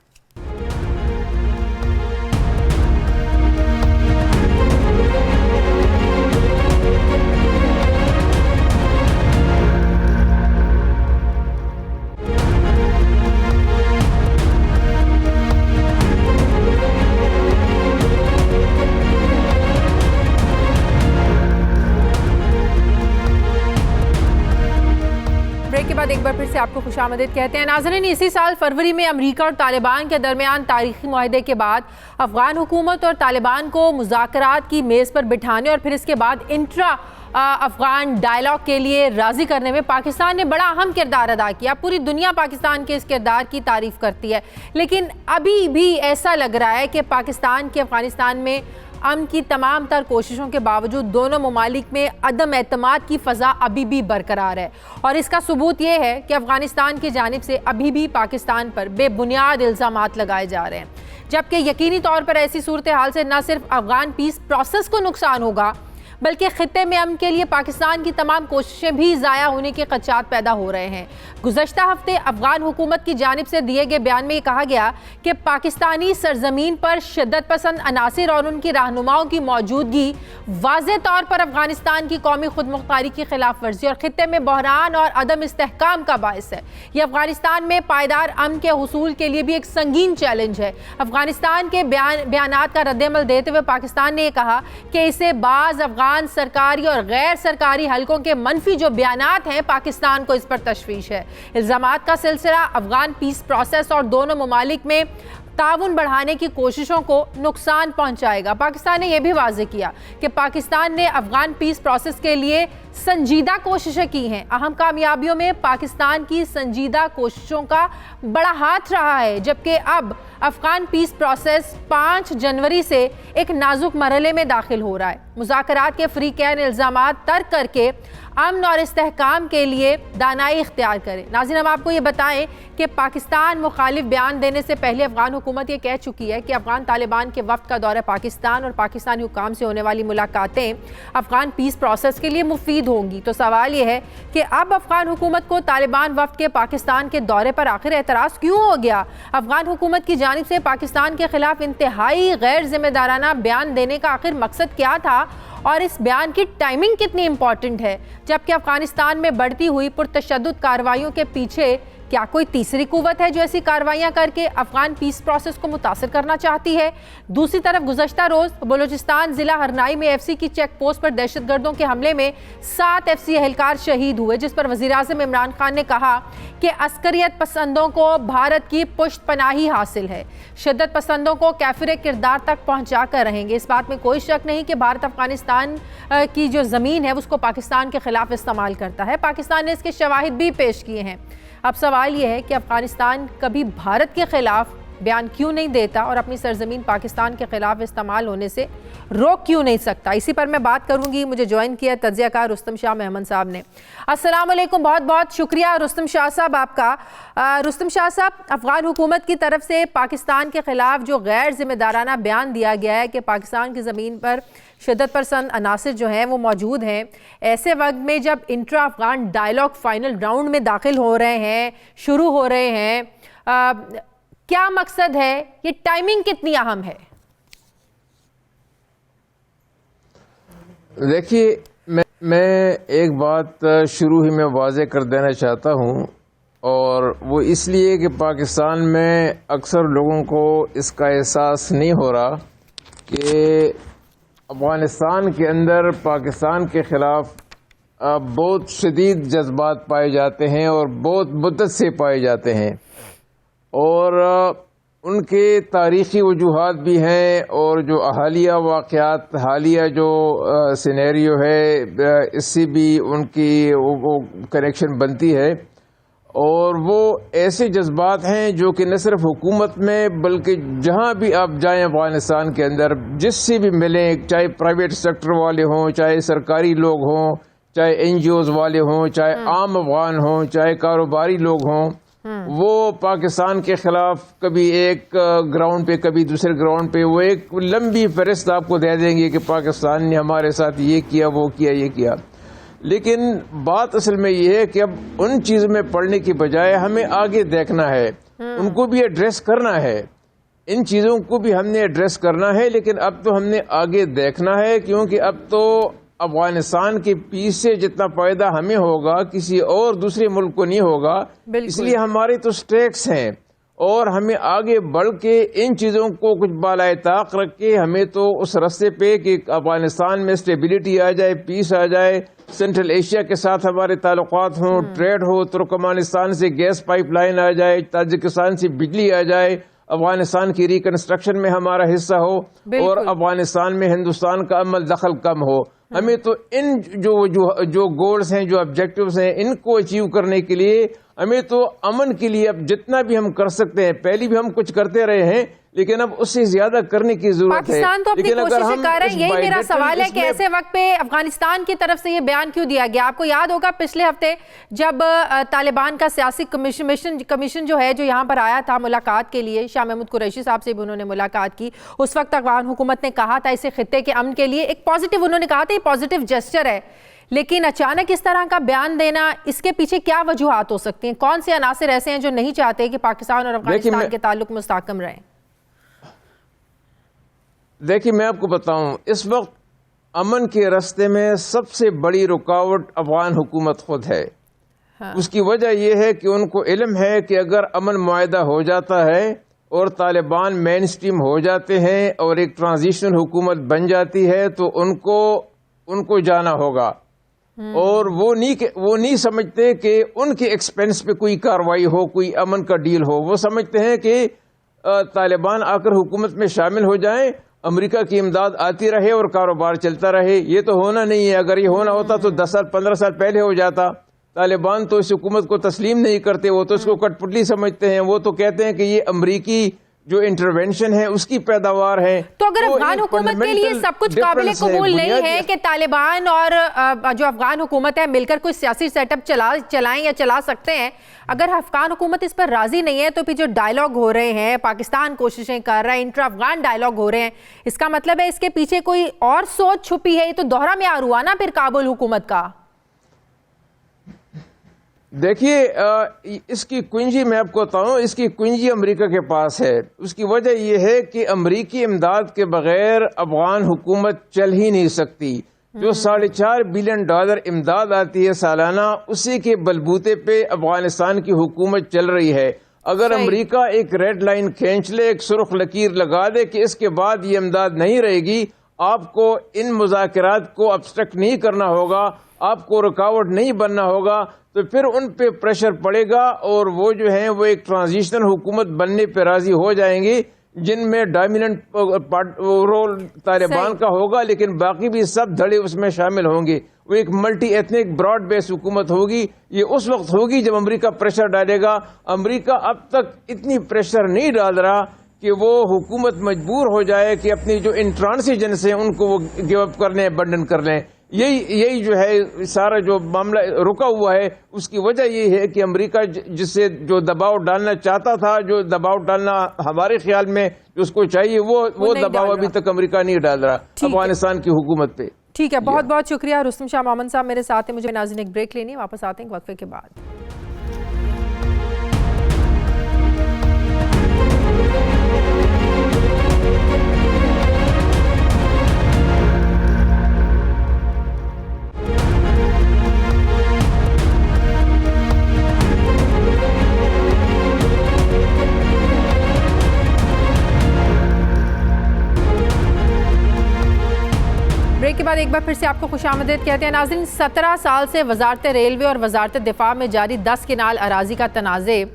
बाद एक बार फिर से आपको खुशामदीद कहते हैं। नाज़रीन, इसी साल फरवरी में अमेरिका और तालिबान के दरमियान तारीखी मुआहदे के बाद अफगान हुकूमत और तालिबान को मुज़ाकरात की मेज़ पर बिठाने और फिर इसके बाद इंट्रा अफगान डायलॉग के लिए राज़ी करने में पाकिस्तान ने बड़ा अहम किरदार अदा किया। पूरी दुनिया पाकिस्तान के इस किरदार की तारीफ़ करती है, लेकिन अभी भी ऐसा लग रहा है कि पाकिस्तान की अफ़गानिस्तान में अमन की तमाम तर कोशिशों के बावजूद दोनों ममालिक में अदम एतमाद की फ़ज़ा अभी भी बरकरार है। और इसका सबूत ये है कि अफ़गानिस्तान की जानिब से अभी भी पाकिस्तान पर बेबुनियाद इल्ज़ामात लगाए जा रहे हैं, जबकि यकीनी तौर पर ऐसी सूरत हाल से न सिर्फ अफ़गान पीस प्रोसेस को नुकसान होगा, बल्कि खित्ते में अमन के लिए पाकिस्तान की तमाम कोशिशें भी ज़ाया होने के खदशात पैदा हो रहे हैं। गुज़श्ता हफ्ते अफ़गान हुकूमत की जानिब से दिए गए बयान में कहा गया कि पाकिस्तानी सरजमीन पर शिद्दत पसंद अनासिर और उनकी रहनुमाओं की मौजूदगी वाज़े तौर पर अफ़गानिस्तान की कौमी खुद मुख्तारी की खिलाफ वर्जी और खित्ते में बहरान और अदम इस्तेहकाम का बायस है। यह अफ़गानिस्तान में पायदार अमन के हुसूल के लिए भी एक संगीन चैलेंज है। अफ़गानिस्तान के बयानात का रद्दअमल देते हुए पाकिस्तान ने कहा कि इसे बाज़ अफ़गान सरकारी और गैर सरकारी हलकों के मनफी जो बयानात हैं, पाकिस्तान को इस पर तशवीश है। इल्ज़ामात का सिलसिला अफ़गान पीस प्रोसेस और दोनों ममालिक में ताउन बढ़ाने की कोशिशों को नुकसान पहुंचाएगा। पाकिस्तान ने यह भी वाज़ेह किया कि पाकिस्तान ने अफ़गान पीस प्रोसेस के लिए संजीदा कोशिशें की हैं। अहम कामयाबियों में पाकिस्तान की संजीदा कोशिशों का बड़ा हाथ रहा है, जबकि अब अफ़गान पीस प्रोसेस 5 जनवरी से एक नाजुक मरहले में दाखिल हो रहा है। मुज़ाकरात के फ़रीक़ैन इल्ज़ामात तर्क करके अमन और इस्तेहकाम के लिए दानाई इख्तियार करें। नाज़रीन, हम आपको ये बताएं कि पाकिस्तान मुखालिफ बयान देने से पहले अफ़गान हुकूमत ये कह चुकी है कि अफ़गान तालिबान के वफ़द का दौरा पाकिस्तान और पाकिस्तानी हुकाम से होने वाली मुलाकातें अफ़गान पीस प्रोसेस के लिए मुफीद होंगी। तो सवाल ये है कि अब अफ़गान हुकूमत को तालिबान वफ़द के पाकिस्तान के दौरे पर आखिर एतराज़ क्यों हो गया? अफ़गान हुकूमत की जानिब से पाकिस्तान के खिलाफ इंतहाई गैर जिम्मेदाराना बयान देने का आखिर मकसद क्या था और इस बयान की टाइमिंग कितनी इंपॉर्टेंट है? जबकि अफगानिस्तान में बढ़ती हुई पुरतशद्दुद कार्रवाइयों के पीछे क्या कोई तीसरी कुव्वत है जो ऐसी कार्रवाइयां करके अफगान पीस प्रोसेस को मुतासर करना चाहती है? दूसरी तरफ गुज़श्ता रोज़ बलूचिस्तान ज़िला हरनाई में एफसी की चेक पोस्ट पर दहशतगर्दों के हमले में 7 एफसी एहलकार शहीद हुए, जिस पर वज़ीर आज़म इमरान खान ने कहा कि अस्करियत पसंदों को भारत की पुष्ट पनाही हासिल है, शिद्दत पसंदों को कैफिर किरदार तक पहुँचा कर रहेंगे। इस बात में कोई शक नहीं कि भारत अफगानिस्तान की जो ज़मीन है उसको पाकिस्तान के खिलाफ इस्तेमाल करता है। पाकिस्तान ने इसके शवाहिद भी पेश किए हैं। अब सवाल यह है कि अफगानिस्तान कभी भारत के खिलाफ बयान क्यों नहीं देता और अपनी सरजमीन पाकिस्तान के खिलाफ इस्तेमाल होने से रोक क्यों नहीं सकता? इसी पर मैं बात करूंगी। मुझे ज्वाइन किया तज्ज़ियाकार रुस्तम शाह मेहमन साहब ने। अस्सलाम वालेकुम, बहुत बहुत शुक्रिया रुस्तम शाह साहब आपका। रुस्तम शाह साहब, अफगान हुकूमत की तरफ से पाकिस्तान के खिलाफ जो गैर जिम्मेदाराना बयान दिया गया है कि पाकिस्तान की ज़मीन पर शिद्दत पसंद अनासिर जो हैं वो मौजूद हैं, ऐसे वक्त में जब intra Afghan dialogue final round में दाखिल हो रहे हैं, शुरू हो रहे हैं, क्या मकसद है? ये टाइमिंग कितनी अहम है? देखिए, मैं एक बात शुरू ही में वाज़े कर देना चाहता हूँ, और वो इसलिए कि पाकिस्तान में अक्सर लोगों को इसका एहसास नहीं हो रहा कि अफ़गानिस्तान के अंदर पाकिस्तान के ख़िलाफ़ बहुत शदीद जज्बात पाए जाते हैं और बहुत मुद्दत से पाए जाते हैं, और उनके तारीख़ी वजूहात भी हैं, और जो हालिया वाक़यात, हालिया जो सिनेरियो है, इससे भी उनकी वो कनेक्शन बनती है। और वो ऐसे जज्बात हैं जो कि न सिर्फ हुकूमत में बल्कि जहाँ भी आप जाएं अफ़गानिस्तान के अंदर, जिससे भी मिलें, चाहे प्राइवेट सेक्टर वाले हों, चाहे सरकारी लोग हों, चाहे NGOs वाले हों, चाहे आम अफ़गान हों, चाहे कारोबारी लोग हों, वो पाकिस्तान के ख़िलाफ़ कभी एक ग्राउंड पे कभी दूसरे ग्राउंड पे वो एक लंबी फहरिस्त आपको दे देंगे कि पाकिस्तान ने हमारे साथ ये किया, वो किया, ये किया। लेकिन बात असल में ये है कि अब उन चीज़ों में पढ़ने की बजाय हमें आगे देखना है, उनको भी एड्रेस करना है, इन चीज़ों को भी हमने एड्रेस करना है। लेकिन अब तो हमने आगे देखना है, क्योंकि अब तो अफगानिस्तान के पीस से जितना फायदा हमें होगा किसी और दूसरे मुल्क को नहीं होगा। इसलिए हमारे तो स्टेक्स हैं, और हमें आगे बढ़ के इन चीज़ों को कुछ बालाए ताक रख के हमें तो उस रास्ते पे कि अफगानिस्तान में स्टेबिलिटी आ जाए, पीस आ जाए, सेंट्रल एशिया के साथ हमारे ताल्लुकात हों, ट्रेड हो, तुर्कमानिस्तान से गैस पाइपलाइन आ जाए, ताजिकिस्तान से बिजली आ जाए, अफगानिस्तान की रिकंस्ट्रक्शन में हमारा हिस्सा हो, और अफगानिस्तान में हिंदुस्तान का अमल दखल कम हो। हमें तो इन जो गोल्स हैं, जो ऑब्जेक्टिव्स हैं, इनको अचीव करने के लिए हमें तो अमन के लिए अब जितना भी हम कर सकते हैं, पहले भी हम कुछ करते रहे हैं, लेकिन अब उससे ज्यादा करने की जरूरत है। पाकिस्तान तो अपनी कोशिशें कर रहे हैं। यही मेरा सवाल है कि ऐसे वक्त पे अफगानिस्तान की तरफ से ये बयान क्यों दिया गया? आपको याद होगा पिछले हफ्ते जब तालिबान का सियासी कमीशन जो है, जो यहाँ पर आया था मुलाकात के लिए, शाह महमूद कुरैशी साहब से भी उन्होंने मुलाकात की। उस वक्त अफगान हुकूमत ने कहा था इसे खित्ते के अमन के लिए एक पॉजिटिव, उन्होंने कहा था ये पॉजिटिव जेस्चर है, लेकिन अचानक इस तरह का बयान देना, इसके पीछे क्या वजूहात हो सकती हैं? कौन से अनासिर ऐसे हैं जो नहीं चाहते कि पाकिस्तान और अफगानिस्तान के ताल्लुक मुस्तहकम रहें? देखिए, मैं आपको बताऊं, इस वक्त अमन के रास्ते में सबसे बड़ी रुकावट अफगान हुकूमत खुद है। हाँ। उसकी वजह यह है कि उनको इल्म है कि अगर अमन मुआहदा हो जाता है और तालिबान मेन स्ट्रीम हो जाते हैं और एक ट्रांजिशनल हुकूमत बन जाती है तो उनको जाना होगा। और वो नहीं समझते कि उनके एक्सपेंस पे कोई कार्रवाई हो, कोई अमन का डील हो। वो समझते हैं कि तालिबान आकर हुकूमत में शामिल हो जाएं, अमेरिका की इमदाद आती रहे और कारोबार चलता रहे। ये तो होना नहीं है। अगर ये होना होता तो 10 साल 15 साल पहले हो जाता। तालिबान तो इस हुकूमत को तस्लीम नहीं करते, वो तो इसको कठपुतली समझते हैं। वो तो कहते हैं कि ये अमरीकी जो इंटरवेंशन है उसकी पैदावार है। तो अगर अफगान हुकूमत के लिए सब कुछ काबिल कबूल नहीं है कि तालिबान और जो अफगान हुकूमत है मिलकर कोई सियासी सेटअप चलाएं या चला सकते हैं, अगर अफगान हुकूमत इस पर राजी नहीं है तो फिर जो डायलॉग हो रहे हैं, पाकिस्तान कोशिशें कर रहा है, इंटर अफगान डायलॉग हो रहे हैं, इसका मतलब है इसके पीछे कोई और सोच छुपी है। ये तो दोहरा म्यार हुआ ना फिर काबुल हुकूमत का। देखिए, इसकी कुंजी मैं आपको बताऊं, इसकी कुंजी अमेरिका के पास है। उसकी वजह यह है कि अमेरिकी इमदाद के बगैर अफगान हुकूमत चल ही नहीं सकती। जो $4.5 बिलियन इमदाद आती है सालाना, उसी के बलबूते पे अफगानिस्तान की हुकूमत चल रही है। अगर अमेरिका एक रेड लाइन खींच ले, एक सुर्ख लकीर लगा दे कि इसके बाद ये इमदाद नहीं रहेगी, आपको इन मुज़ाकरात को ऑब्स्ट्रक्ट नहीं करना होगा, आपको रुकावट नहीं बनना होगा, तो फिर उन पे प्रेशर पड़ेगा और वो जो है वो एक ट्रांजिशनल हुकूमत बनने पे राजी हो जाएंगे, जिनमें डोमिनेंट रोल तालिबान का होगा, लेकिन बाकी भी सब धड़े उसमें शामिल होंगे। वो एक मल्टी एथनिक ब्रॉड बेस हुकूमत होगी। ये उस वक्त होगी जब अमेरिका प्रेशर डालेगा। अमेरिका अब तक इतनी प्रेशर नहीं डाल रहा कि वो हुकूमत मजबूर हो जाए कि अपनी जो इंट्रांसिजेंस है उनको वो गिव अप कर लें, अबंडन कर लें। यही जो है सारा जो मामला रुका हुआ है, उसकी वजह ये है कि अमेरिका जिससे जो दबाव डालना चाहता था, जो दबाव डालना हमारे ख्याल में उसको चाहिए, वो दबाव अभी तक अमेरिका नहीं डाल रहा अफगानिस्तान की हुकूमत पे। ठीक है, बहुत बहुत शुक्रिया। रुस्तम शाह मोमन साहब मेरे साथ हैं। मुझे नाज़रीन एक ब्रेक लेनी है, वापस आते हैं वक्फे के बाद। ब्रेक के बाद एक बार फिर से आपको खुशामदीद कहते हैं। नाज़रीन, 17 साल से वजारत रेलवे और वजारत दिफा में जारी 10 किनाल अराजी का तनाज़े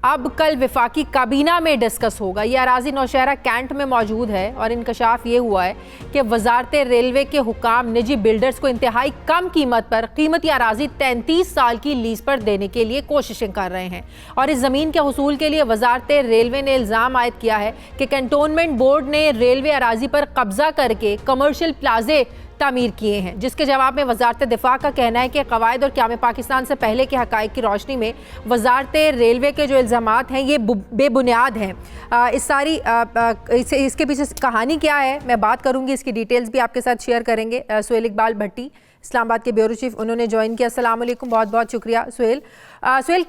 अब कल वफाकी काबीना में डिस्कस होगा। ये अराजी नौशहरा कैंट में मौजूद है और इंकशाफ ये हुआ है कि वजारत रेलवे के हुकाम निजी बिल्डर्स को इंतहाई कम कीमत पर कीमती अराजी 33 साल की लीज पर देने के लिए कोशिशें कर रहे हैं। और इस ज़मीन के हुसूल के लिए वजारत रेलवे ने इल्ज़ाम आयद किया है कि कैंटोनमेंट बोर्ड ने रेलवे अराजी पर कब्जा करके कमर्शियल प्लाजे तामीर किए हैं, जिसके जवाब में वजारत दिफा का कहना है कि कवायद और क़याम पाकिस्तान से पहले के हक़ाइक़ की रोशनी में वजारत रेलवे के जो इल्ज़ामात हैं ये बेबुनियाद हैं। इसके पीछे कहानी क्या है मैं बात करूंगी, इसकी डिटेल्स भी आपके साथ शेयर करेंगे। सुहेल इकबाल भट्टी इस्लामाबाद के ब्यूरो चीफ, उन्होंने ज्वाइन किया। अस्सलाम वालेकुम, बहुत बहुत शुक्रिया सुहेल।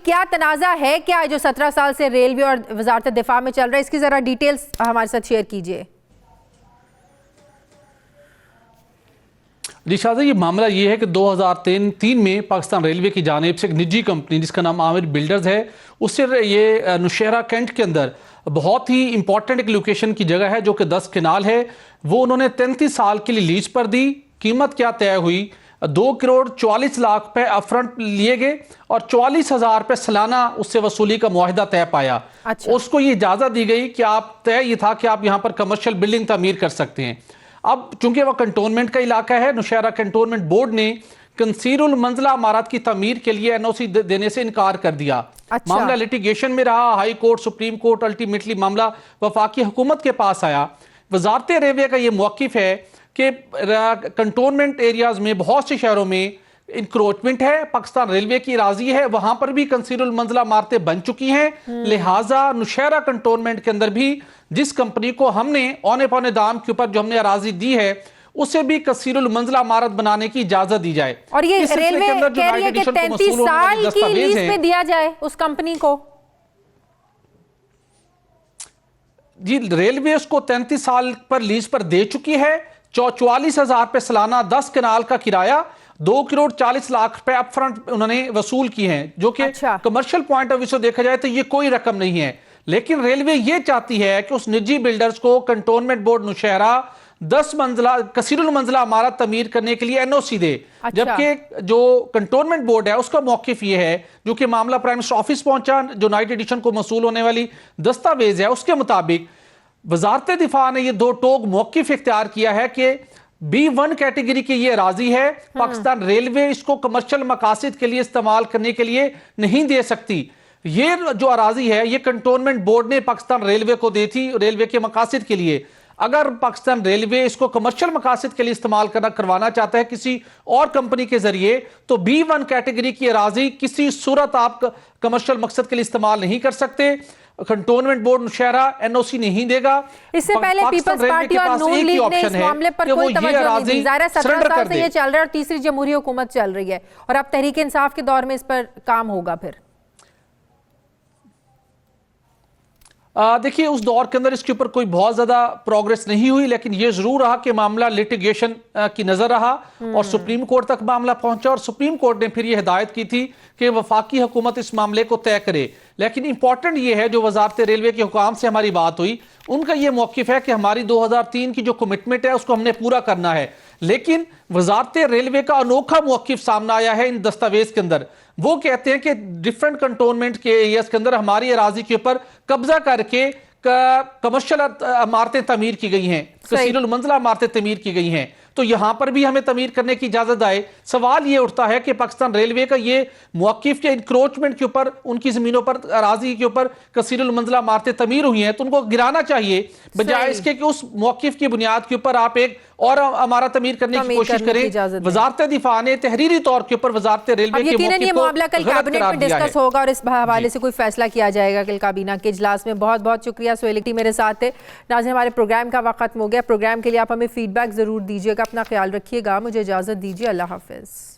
क्या तनाज़ा है क्या जो 17 साल से रेलवे और वजारत दिफा में चल रहा है, इसकी ज़रा डिटेल्स हमारे साथ शेयर कीजिए। जी शाहज़ा, ये मामला ये है कि 2003 में पाकिस्तान रेलवे की जानिब से एक निजी कंपनी जिसका नाम आमिर बिल्डर्स है, उससे ये नौशहरा कैंट के अंदर बहुत ही इंपॉर्टेंट एक लोकेशन की जगह है जो कि 10 किनाल है, वो उन्होंने 33 साल के लिए लीज पर दी। कीमत क्या तय हुई? 2 करोड़ 44 लाख रुपए अपफ्रंट लिए गए और 44,000 रुपए सालाना उससे वसूली का मुआहिदा तय पाया। अच्छा। उसको ये इजाज़त दी गई कि आप तय ये था कि आप यहाँ पर कमर्शियल बिल्डिंग तामीर कर सकते हैं। अब चूंकि वह कंटोनमेंट का इलाका है, नौशहरा कंटोनमेंट बोर्ड ने कंसीरुल मंजिला इमारत की तमीर के लिए एनओसी देने से इनकार कर दिया। अच्छा। मामला लिटिगेशन में रहा, high court, supreme court, ultimately मामला वफाकी हुकूमत के पास आया। वजारत रेलवे का ये मौक़िफ़ है कि कंटोनमेंट एरियाज में बहुत से शहरों में इंक्रोचमेंट है, पाकिस्तान रेलवे की राजी है, वहां पर भी कंसीरुल मंजिला इमारतें बन चुकी हैं, लिहाजा नौशहरा कंटोनमेंट के अंदर भी जिस कंपनी को हमने औने पौने दाम के ऊपर जो हमने राजी दी है उसे भी कंसीरुल मंजिला इमारत बनाने की इजाजत दी जाए। और ये रेलवे कह रही है कि 33 साल की लीज पे दिया जाए उस कंपनी को। जी, रेलवे उसको 33 साल पर लीज पर दे चुकी है। 44,000 रुपए सालाना 10 कनाल का किराया, 2 करोड़ 40 लाख रुपए अपफ्रंट उन्होंने वसूल की हैं, जो कि कमर्शियल पॉइंट ऑफ व्यू से देखा जाए तो ये कोई रकम नहीं है। लेकिन रेलवे ये चाहती है कि उस निजी बिल्डर्स को कंटोनमेंट बोर्ड नौशहरा 10 मंजिला कंसीरुल मंजिला इमारत तमीर करने के लिए एनओसी दे। जबकि जो कंटोनमेंट बोर्ड है उसका मौक़िफ़ ये है, जो कि मामला प्राइम मिनिस्टर ऑफिस पहुंचा, जो नाइट एडिशन को मसूल होने वाली दस्तावेज है, उसके मुताबिक वजारत दिफा ने ये दो टोक मौक़िफ़ इख्तियार किया है कि B1 कैटेगरी की ये राजी है, पाकिस्तान रेलवे इसको कमर्शियल मकासद के लिए इस्तेमाल करने के लिए नहीं दे सकती। ये जो अराजी है ये कंटोनमेंट बोर्ड ने पाकिस्तान रेलवे को दी थी रेलवे के मकासद के लिए। अगर पाकिस्तान रेलवे इसको कमर्शियल मकासद के लिए इस्तेमाल करवाना चाहता है किसी और कंपनी के जरिए, तो B1 कैटेगरी की अराजी किसी सूरत आप कमर्शियल मकसद के लिए इस्तेमाल नहीं कर सकते। कंटोनमेंट बोर्ड नौशहरा एनओसी नहीं देगा। इससे पहले पीपल्स पार्टी और नून लीग ने इस मामले पर कोई तवज्जो नहीं दी। ज़ाहिर 17 साल से ये चल रहा है और तीसरी जमहूरी हुकूमत चल रही है, और अब तहरीक इंसाफ के दौर में इस पर काम होगा। फिर देखिए, उस दौर के अंदर इसके ऊपर कोई बहुत ज्यादा प्रोग्रेस नहीं हुई, लेकिन यह जरूर रहा कि मामला लिटिगेशन की नजर रहा और सुप्रीम कोर्ट तक मामला पहुंचा, और सुप्रीम कोर्ट ने फिर यह हिदायत की थी कि वफाकी हुकूमत इस मामले को तय करे। लेकिन इंपॉर्टेंट यह है, जो वजारत रेलवे के हुकाम से हमारी बात हुई, उनका यह मौक़िफ़ है कि हमारी 2003 की जो कमिटमेंट है उसको हमने पूरा करना है। लेकिन वजारत रेलवे का अनोखा मौक़िफ़ सामने आया है इन दस्तावेज के अंदर। वो कहते हैं कि डिफरेंट कंटोनमेंट के एरियाज के अंदर हमारी अराजी के ऊपर कब्जा करके कमर्शियल इमारतें तमीर की गई हैं, कंसीरुल मंजिला इमारतें तमीर की गई हैं, तो यहां पर भी हमें तमीर करने की इजाजत आए। सवाल ये उठता है कि पाकिस्तान रेलवे का ये मौक़िफ़ के इंक्रोचमेंट के ऊपर, उनकी जमीनों पर अराजी के ऊपर कंसीरुल मंजिला इमारतें तमीर हुई हैं, तो उनको गिराना चाहिए, बजाय इसके कि उस मौक़िफ़ की बुनियाद के ऊपर आप एक और इमारत तमीर करने की कोशिश करें। वजारत दिफा ने तहरीरी तौर के ऊपर वजारत रेलवे के यकीनन ये मामला कल कैबिनेट में डिस्कस होगा और इस हवाले से कोई फैसला किया जाएगा कल काबीना के इजलास में। बहुत बहुत शुक्रिया सोहेल मेरे साथ थे। नाज़रीन, हमारे प्रोग्राम का वक्त खत्म हो गया। प्रोग्राम के लिए आप हमें फीडबैक जरूर दीजिएगा। अपना ख्याल रखिएगा। मुझे इजाजत दीजिए। अल्लाह हाफिज।